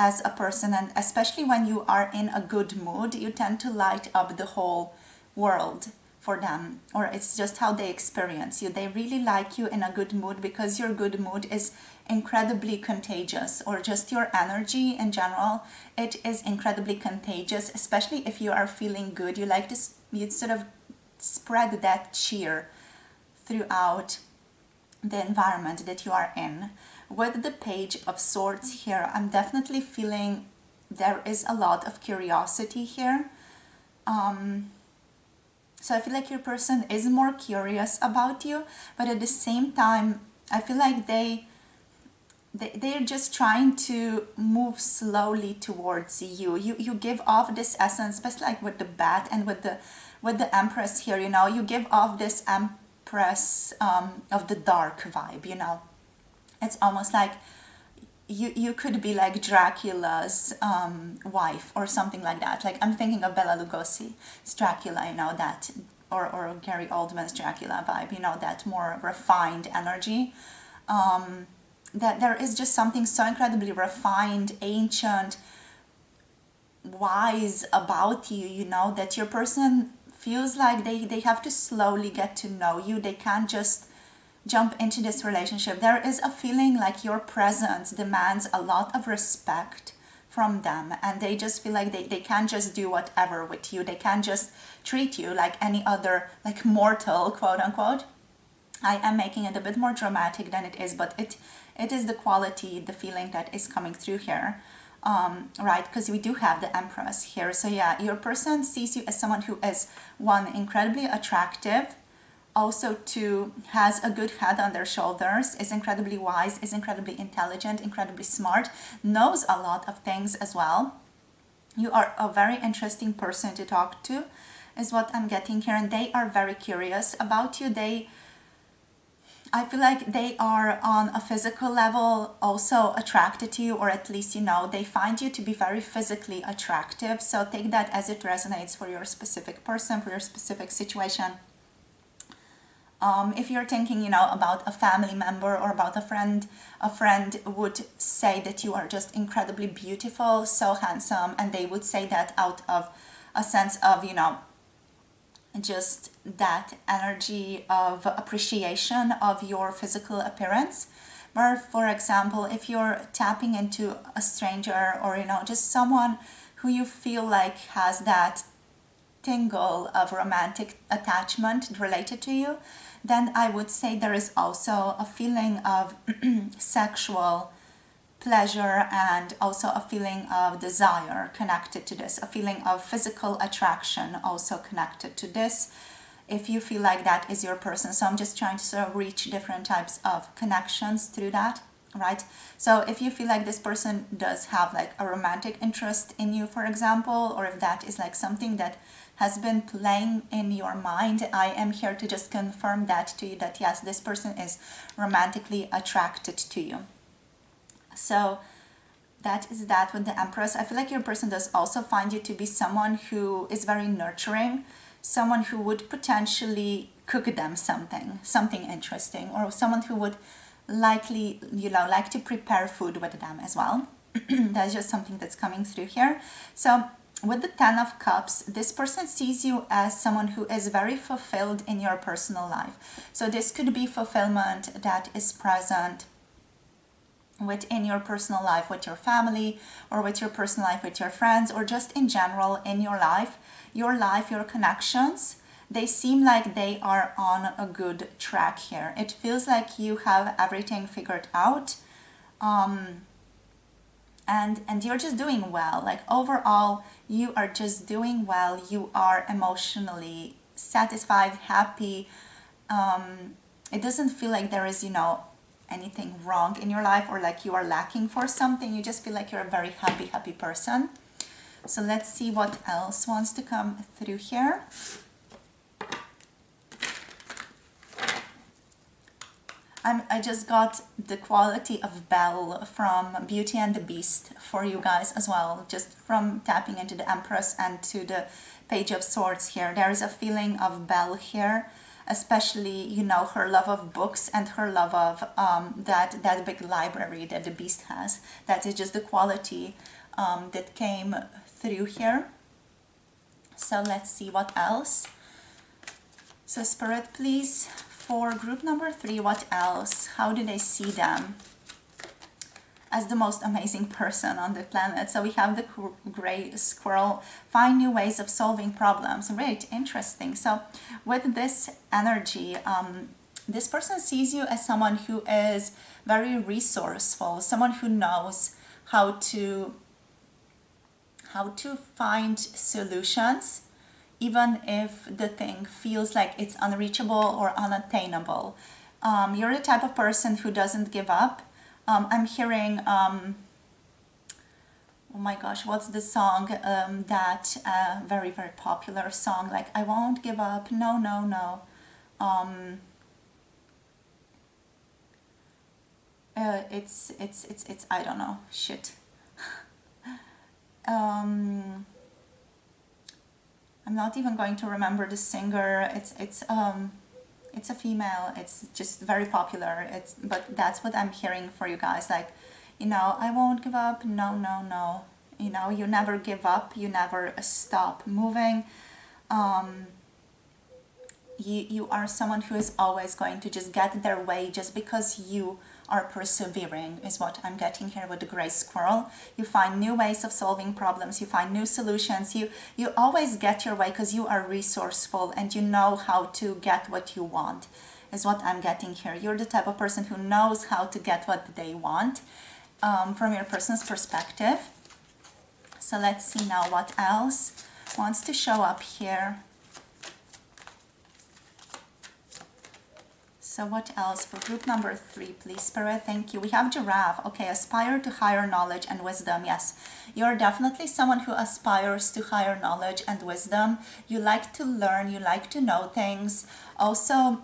as a person, and especially when you are in a good mood, you tend to light up the whole world for them, or it's just how they experience you. They really like you in a good mood because your good mood is incredibly contagious, or just your energy in general, it is incredibly contagious, especially if you are feeling good. You like to, you sort of spread that cheer throughout the environment that you are in. With the Page of Swords here, I'm definitely feeling there is a lot of curiosity here. So I feel like your person is more curious about you, but at the same time, I feel like they're just trying to move slowly towards you. You give off this essence, especially like with the Bat and with the Empress here. You know, you give off this Empress of the dark vibe. You know, it's almost like you could be like Dracula's wife or something like that. Like, I'm thinking of Bela Lugosi's Dracula, you know, that, or Gary Oldman's Dracula vibe, you know, that more refined energy. That there is just something so incredibly refined, ancient, wise about you, you know, that your person feels like they have to slowly get to know you. They can't just jump into this relationship. There is a feeling like your presence demands a lot of respect from them, and they just feel like they can't just do whatever with you. They can't just treat you like any other, like, mortal, quote unquote. I am making it a bit more dramatic than it is, but it is the quality, the feeling that is coming through here. Right, because we do have the Empress here. So yeah, your person sees you as someone who is, one, incredibly attractive, also two, has a good head on their shoulders, is incredibly wise, is incredibly intelligent, incredibly smart, knows a lot of things as well. You are a very interesting person to talk to, is what I'm getting here, and they are very curious about you. I feel like they are on a physical level also attracted to you, or at least, you know, they find you to be very physically attractive. So take that as it resonates for your specific person, for your specific situation. If you're thinking, you know, about a family member or about a friend would say that you are just incredibly beautiful, so handsome, and they would say that out of a sense of, you know, just that energy of appreciation of your physical appearance. Or, for example, if you're tapping into a stranger, or, you know, just someone who you feel like has that tingle of romantic attachment related to you, then I would say there is also a feeling of sexual pleasure, and also a feeling of desire connected to this, a feeling of physical attraction also connected to this, if you feel like that is your person. So I'm just trying to sort of reach different types of connections through that, right? So if you feel like this person does have like a romantic interest in you, for example, or if that is like something that has been playing in your mind, I am here to just confirm that to you, that yes, this person is romantically attracted to you. So that is that with the Empress. I feel like your person does also find you to be someone who is very nurturing, someone who would potentially cook them something interesting, or someone who would likely, you know, like to prepare food with them as well. That's just something that's coming through here. So with the Ten of Cups, this person sees you as someone who is very fulfilled in your personal life. So this could be fulfillment that is present within your personal life with your family, or with your personal life with your friends, or just in general in your life, your connections. They seem like they are on a good track here. It feels like you have everything figured out, and you're just doing well. Like, overall, you are just doing well. You are emotionally satisfied, happy. It doesn't feel like there is, you know, anything wrong in your life, or like you are lacking for something. You just feel like you're a very happy person. So let's see what else wants to come through here. I just got the quality of Belle from Beauty and the Beast for you guys as well, just from tapping into the Empress and to the Page of Swords here. There is a feeling of Belle here, especially, you know, her love of books and her love of that big library that the Beast has. That is just the quality that came through here. So let's see what else. So Spirit, please, for group number 3, what else? How do they see them as the most amazing person on the planet? So we have the gray squirrel, find new ways of solving problems. Great, interesting. So with this energy, this person sees you as someone who is very resourceful, someone who knows how to find solutions, even if the thing feels like it's unreachable or unattainable. You're the type of person who doesn't give up. I'm hearing, oh my gosh, what's the song, that very, very popular song, like, I won't give up, no, no, no. It's I don't know, shit. I'm not even going to remember the singer. It's a female. It's just very popular. But that's what I'm hearing for you guys. Like, I won't give up. No, no, no. You never give up. You never stop moving. You are someone who is always going to just get their way just because you are persevering, is what I'm getting here with the gray squirrel. You find new ways of solving problems. You find new solutions. You always get your way because you are resourceful and you know how to get what you want, is what I'm getting here. You're the type of person who knows how to get what they want, from your person's perspective. So let's see now what else wants to show up here. So what else for group number 3, please, Spirit? Thank you. We have giraffe. Okay, aspire to higher knowledge and wisdom. Yes, you're definitely someone who aspires to higher knowledge and wisdom. You like to learn. You like to know things. Also,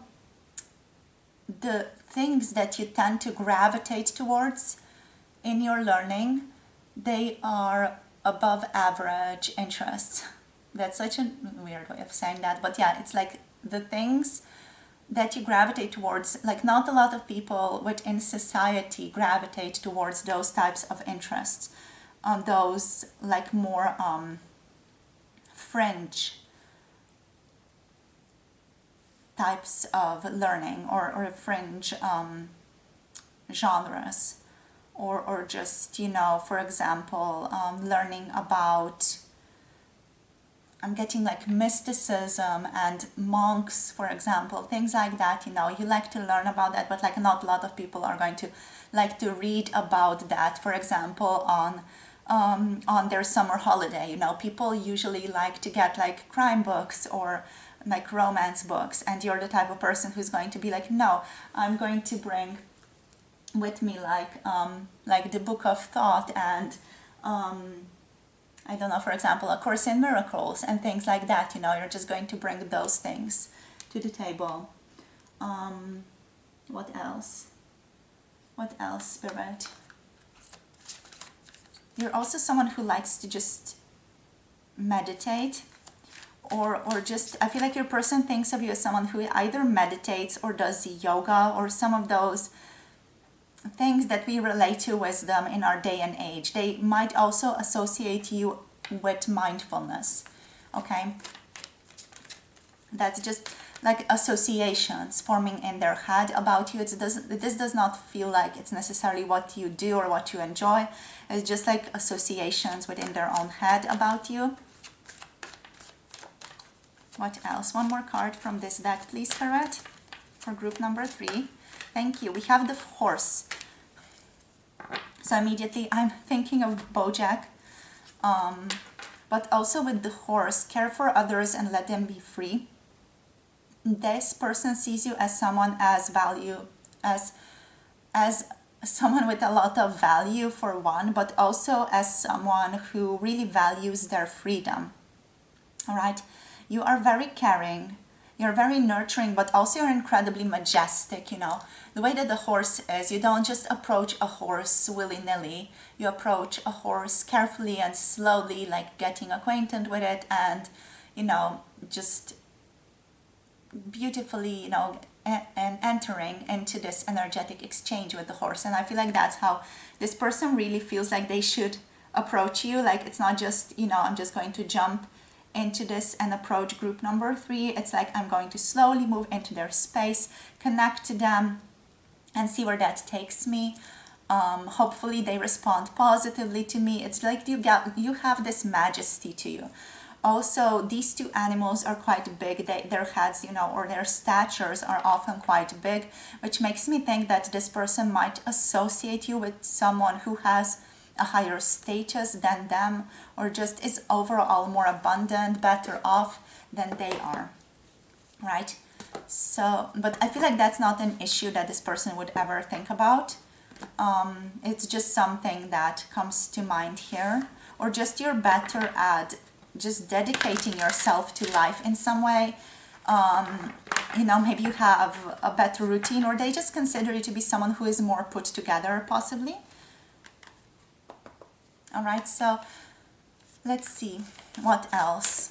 the things that you tend to gravitate towards in your learning, they are above average interests. That's such a weird way of saying that. But yeah, it's like the things that you gravitate towards, like not a lot of people within society gravitate towards those types of interests, those like more fringe types of learning, or fringe genres, or just, for example, learning about, I'm getting like mysticism and monks, for example, things like that. You like to learn about that, but like not a lot of people are going to like to read about that, for example, on their summer holiday. People usually like to get like crime books or like romance books, and you're the type of person who's going to be like, no, I'm going to bring with me like the Book of Thought and I don't know, for example, A Course in Miracles and things like that. You're just going to bring those things to the table. What else? What else, Spirit? You're also someone who likes to just meditate, or just, I feel like your person thinks of you as someone who either meditates or does yoga, or some of those things that we relate to wisdom in our day and age. They might also associate you with mindfulness. Okay, that's just like associations forming in their head about you. This does not feel like it's necessarily what you do or what you enjoy. It's just like associations within their own head about you. What else? One more card from this deck, please, Spirit, for group number 3. Thank you. We have the horse. So immediately I'm thinking of BoJack, but also with the horse, care for others and let them be free. This person sees you as someone as someone with a lot of value, for one, but also as someone who really values their freedom. All right, you are very caring. You're very nurturing, but also you're incredibly majestic. The way that the horse is, you don't just approach a horse willy-nilly. You approach a horse carefully and slowly, like getting acquainted with it and, just beautifully, and entering into this energetic exchange with the horse. And I feel like that's how this person really feels like they should approach you. Like, it's not just, I'm just going to jump into this and approach group number 3. It's like I'm going to slowly move into their space, connect to them, and see where that takes me. Hopefully they respond positively to me. It's like you have this majesty to you. Also, these two animals are quite big. Their heads, or their statures are often quite big, which makes me think that this person might associate you with someone who has a higher status than them, or just is overall more abundant, better off than they are, right? So, but I feel like that's not an issue that this person would ever think about. It's just something that comes to mind here, or just you're better at just dedicating yourself to life in some way. Maybe you have a better routine, or they just consider you to be someone who is more put together, possibly. All right, so let's see what else.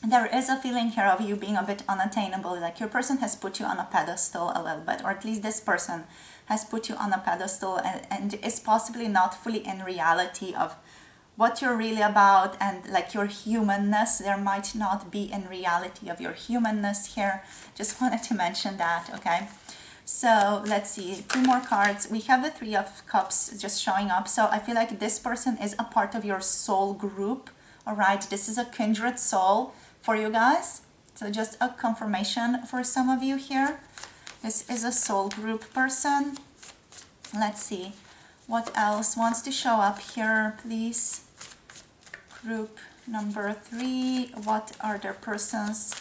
There is a feeling here of you being a bit unattainable, like your person has put you on a pedestal a little bit, or at least this person has put you on a pedestal and is possibly not fully in reality of what you're really about, and like your humanness. There might not be in reality of your humanness here. Just wanted to mention that, okay? So let's see, 2 more cards. We have the 3 of Cups just showing up. So I feel like this person is a part of your soul group, all right? This is a kindred soul for you guys. So just a confirmation for some of you here. This is a soul group person. Let's see, what else wants to show up here, please? Group number 3, what are their person's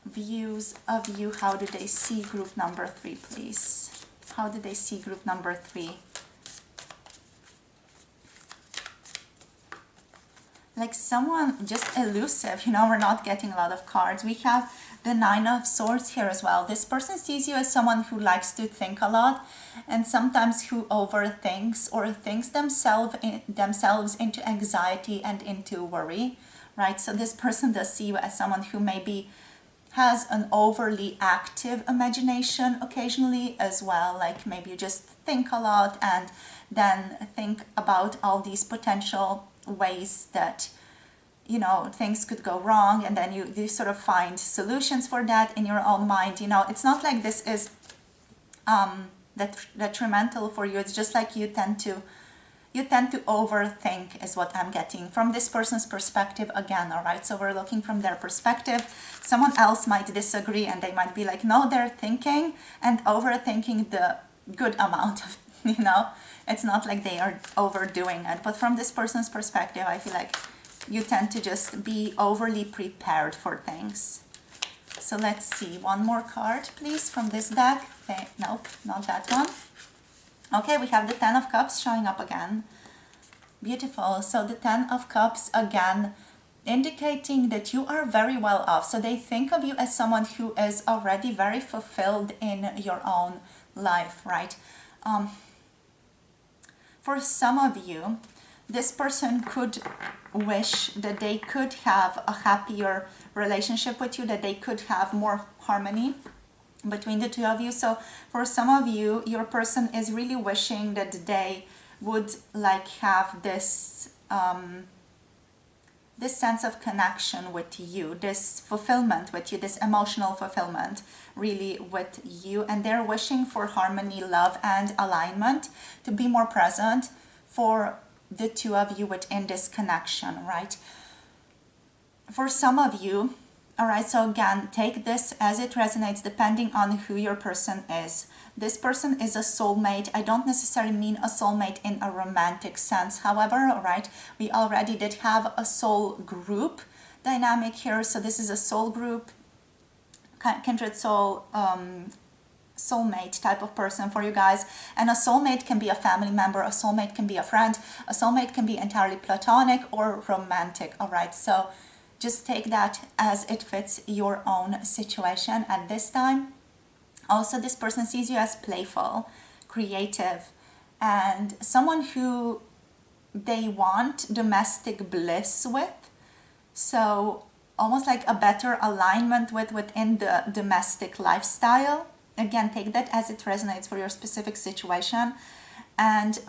views of you? How do they see group number 3, please? How do they see group number 3? Like someone just elusive, we're not getting a lot of cards. We have the 9 of Swords here as well. This person sees you as someone who likes to think a lot, and sometimes who overthinks or thinks themselves into anxiety and into worry, right? So this person does see you as someone who maybe has an overly active imagination occasionally as well. Like maybe you just think a lot and then think about all these potential ways that things could go wrong, and then you sort of find solutions for that in your own mind. It's not like this is detrimental for you. It's just like you tend to overthink is what I'm getting from this person's perspective again. All right, so we're looking from their perspective. Someone else might disagree, and they might be like, no, they're thinking and overthinking the good amount of it's not like they are overdoing it. But from this person's perspective, I feel like you tend to just be overly prepared for things. So let's see, 1 more card, please, from this deck. Nope, not that one. Okay, we have the 10 of Cups showing up again. Beautiful. So the 10 of Cups again, indicating that you are very well off. So they think of you as someone who is already very fulfilled in your own life, right? For some of you, this person could wish that they could have a happier relationship with you, that they could have more harmony between the two of you. So for some of you, your person is really wishing that they would like have this this sense of connection with you, this fulfillment with you, this emotional fulfillment really with you, and they're wishing for harmony, love, and alignment to be more present for the two of you within this connection, right? For some of you, all right, so again, take this as it resonates depending on who your person is. This person is a soulmate. I don't necessarily mean a soulmate in a romantic sense. However, all right, we already did have a soul group dynamic here. So this is a soul group, kindred soul, soulmate type of person for you guys. And a soulmate can be a family member, a soulmate can be a friend, a soulmate can be entirely platonic or romantic, all right? So just take that as it fits your own situation at this time. Also, this person sees you as playful, creative, and someone who they want domestic bliss with. So almost like a better alignment within the domestic lifestyle. Again, take that as it resonates for your specific situation. And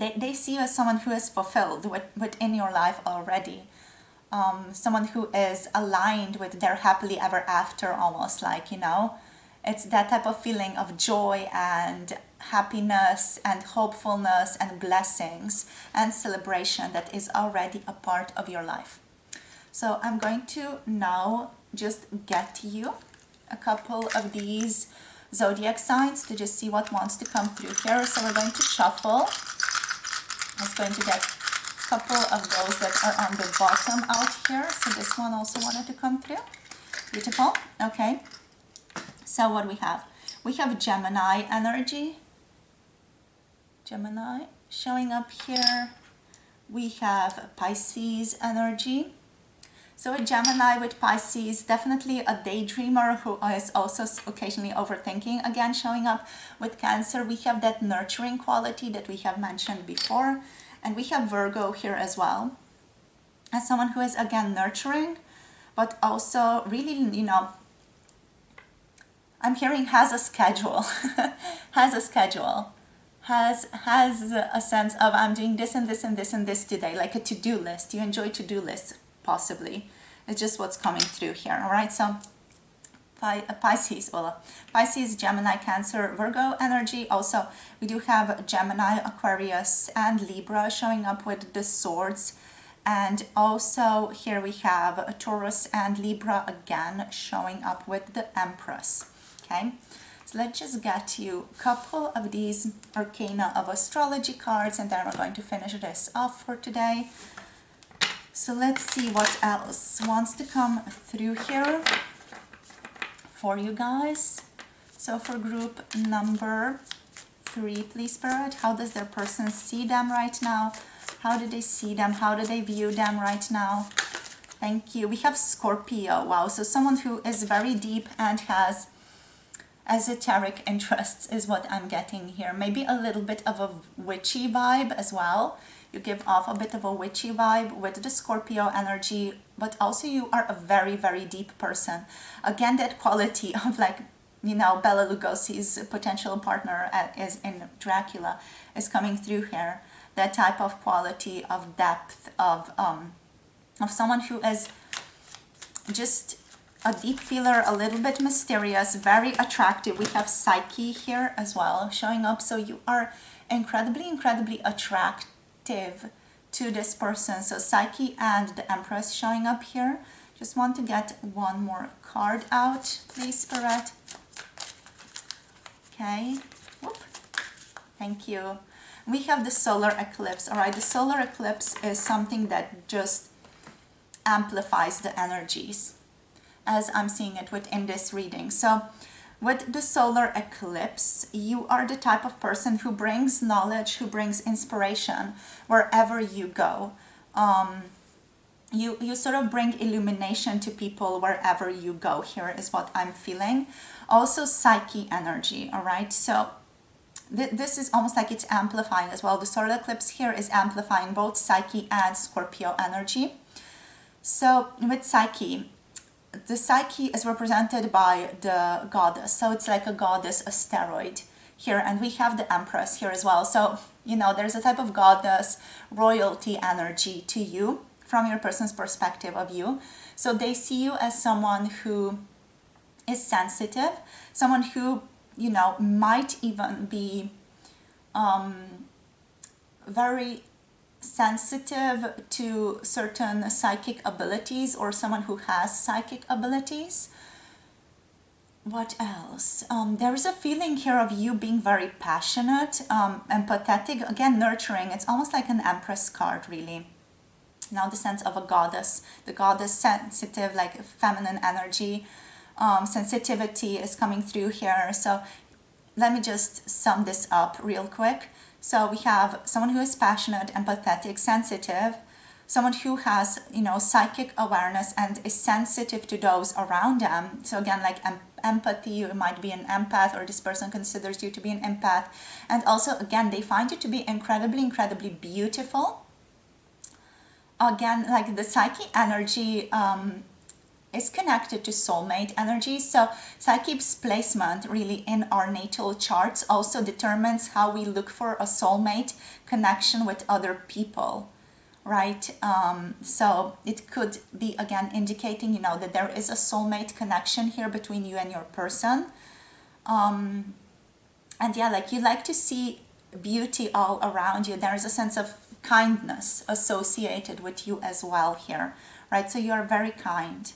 they see you as someone who is fulfilled within your life already. Someone who is aligned with their happily ever after, almost like, it's that type of feeling of joy and happiness and hopefulness and blessings and celebration that is already a part of your life. So I'm going to now just get you a couple of these zodiac signs to just see what wants to come through here. So we're going to shuffle. I was going to get a couple of those that are on the bottom out here. So this one also wanted to come through. Beautiful. Okay. So what we have? We have Gemini energy. Gemini showing up here. We have Pisces energy. So a Gemini with Pisces, definitely a daydreamer who is also occasionally overthinking, again showing up. With Cancer, we have that nurturing quality that we have mentioned before. And we have Virgo here as well, as someone who is again nurturing, but also really, I'm hearing has a schedule, has a schedule, has a sense of I'm doing this and this and this and this today, like a to-do list. You enjoy to-do lists, possibly. It's just what's coming through here, all right? So Pisces, Gemini, Cancer, Virgo energy. Also, we do have Gemini, Aquarius, and Libra showing up with the swords. And also here we have Taurus and Libra again showing up with the Empress. Okay, so let's just get you a couple of these arcana of astrology cards, and then we're going to finish this off for today. So let's see what else wants to come through here for you guys. So for group number 3, please, Spirit, how does their person see them right now? How do they see them? How do they view them right now? Thank you. We have Scorpio. Wow, so someone who is very deep and has esoteric interests is what I'm getting here. Maybe a little bit of a witchy vibe as well. You give off a bit of a witchy vibe with the Scorpio energy, but also you are a very, very deep person. Again, that quality of like, Bela Lugosi's potential partner is in Dracula is coming through here. That type of quality of depth of someone who is just a deep feeler, a little bit mysterious, very attractive. We have Psyche here as well showing up. So you are incredibly, incredibly attractive to this person. So Psyche and the Empress showing up here. Just want to get one more card out, please, Spirit. Okay. Whoop. Thank you. We have the solar eclipse. All right, the solar eclipse is something that just amplifies the energies, as I'm seeing it within this reading. So with the solar eclipse, you are the type of person who brings knowledge, who brings inspiration wherever you go. You sort of bring illumination to people wherever you go. Here is what I'm feeling. Also Psyche energy, all right? So this is almost like it's amplifying as well. The solar eclipse here is amplifying both Psyche and Scorpio energy. So with Psyche, the Psyche is represented by the goddess. So it's like a goddess asteroid here. And we have the Empress here as well. So, there's a type of goddess royalty energy to you from your person's perspective of you. So they see you as someone who is sensitive, someone who, might even be very sensitive to certain psychic abilities, or someone who has psychic abilities. What else? There is a feeling here of you being very passionate, empathetic, again nurturing. It's almost like an Empress card, really. Now the sense of a goddess, the goddess sensitive, like feminine energy, sensitivity is coming through here. So let me just sum this up real quick. So we have someone who is passionate, empathetic, sensitive, someone who has, psychic awareness and is sensitive to those around them. So again, like empathy, you might be an empath, or this person considers you to be an empath. And also, again, they find you to be incredibly, incredibly beautiful. Again, like the Psyche energy is connected to soulmate energy. So Psyche's placement really in our natal charts also determines how we look for a soulmate connection with other people, right? So it could be again indicating, you know, that there is a soulmate connection here between you and your person. And yeah, like you like to see beauty all around you. There is a sense of kindness associated with you as well here, right? So you are very kind.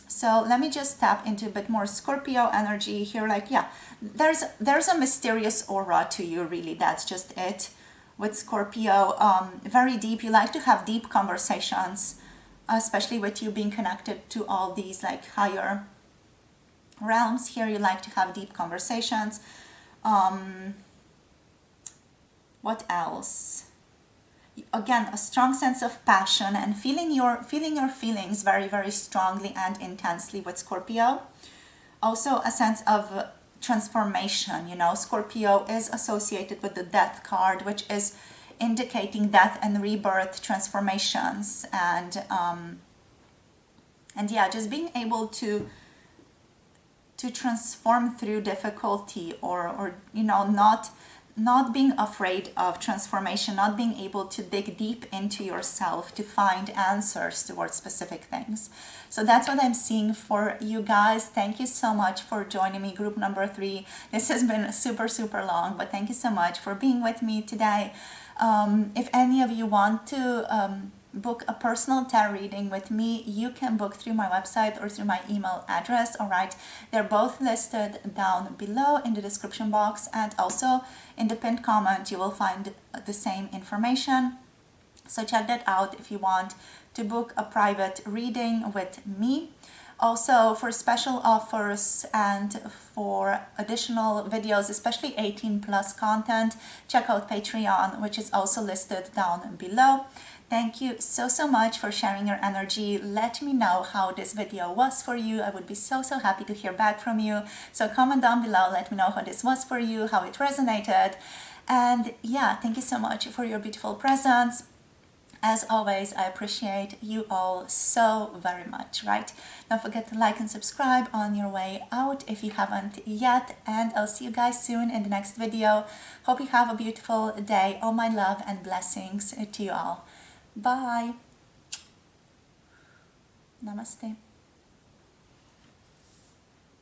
So let me just tap into a bit more Scorpio energy here. Like, yeah, there's a mysterious aura to you, really. That's just it. With Scorpio, very deep. You like to have deep conversations, especially with you being connected to all these like higher realms here. You like to have deep conversations. What else? Again, a strong sense of passion and feeling your feelings very, very strongly and intensely with Scorpio. Also a sense of transformation. You know, Scorpio is associated with the Death card, which is indicating death and rebirth, transformations, and yeah, just being able to transform through difficulty, or you know, not being afraid of transformation, not being able to dig deep into yourself to find answers towards specific things. So that's what I'm seeing for you guys. Thank you so much for joining me, group number 3. This has been super, super long, but thank you so much for being with me today. If any of you want to book a personal tarot reading with me, you can book through my website or through my email address. All right, they're both listed down below in the description box, and also in the pinned comment you will find the same information. So check that out if you want to book a private reading with me. Also, for special offers and for additional videos, especially 18 plus content, check out Patreon, which is also listed down below. Thank you so much for sharing your energy. Let me know how this video was for you. I would be so happy to hear back from you. So comment down below, let me know how this was for you, how it resonated. And yeah, thank you so much for your beautiful presence. As always, I appreciate you all so very much, right? Don't forget to like and subscribe on your way out if you haven't yet. And I'll see you guys soon in the next video. Hope you have a beautiful day. All my love and blessings to you all. Bye. Namaste.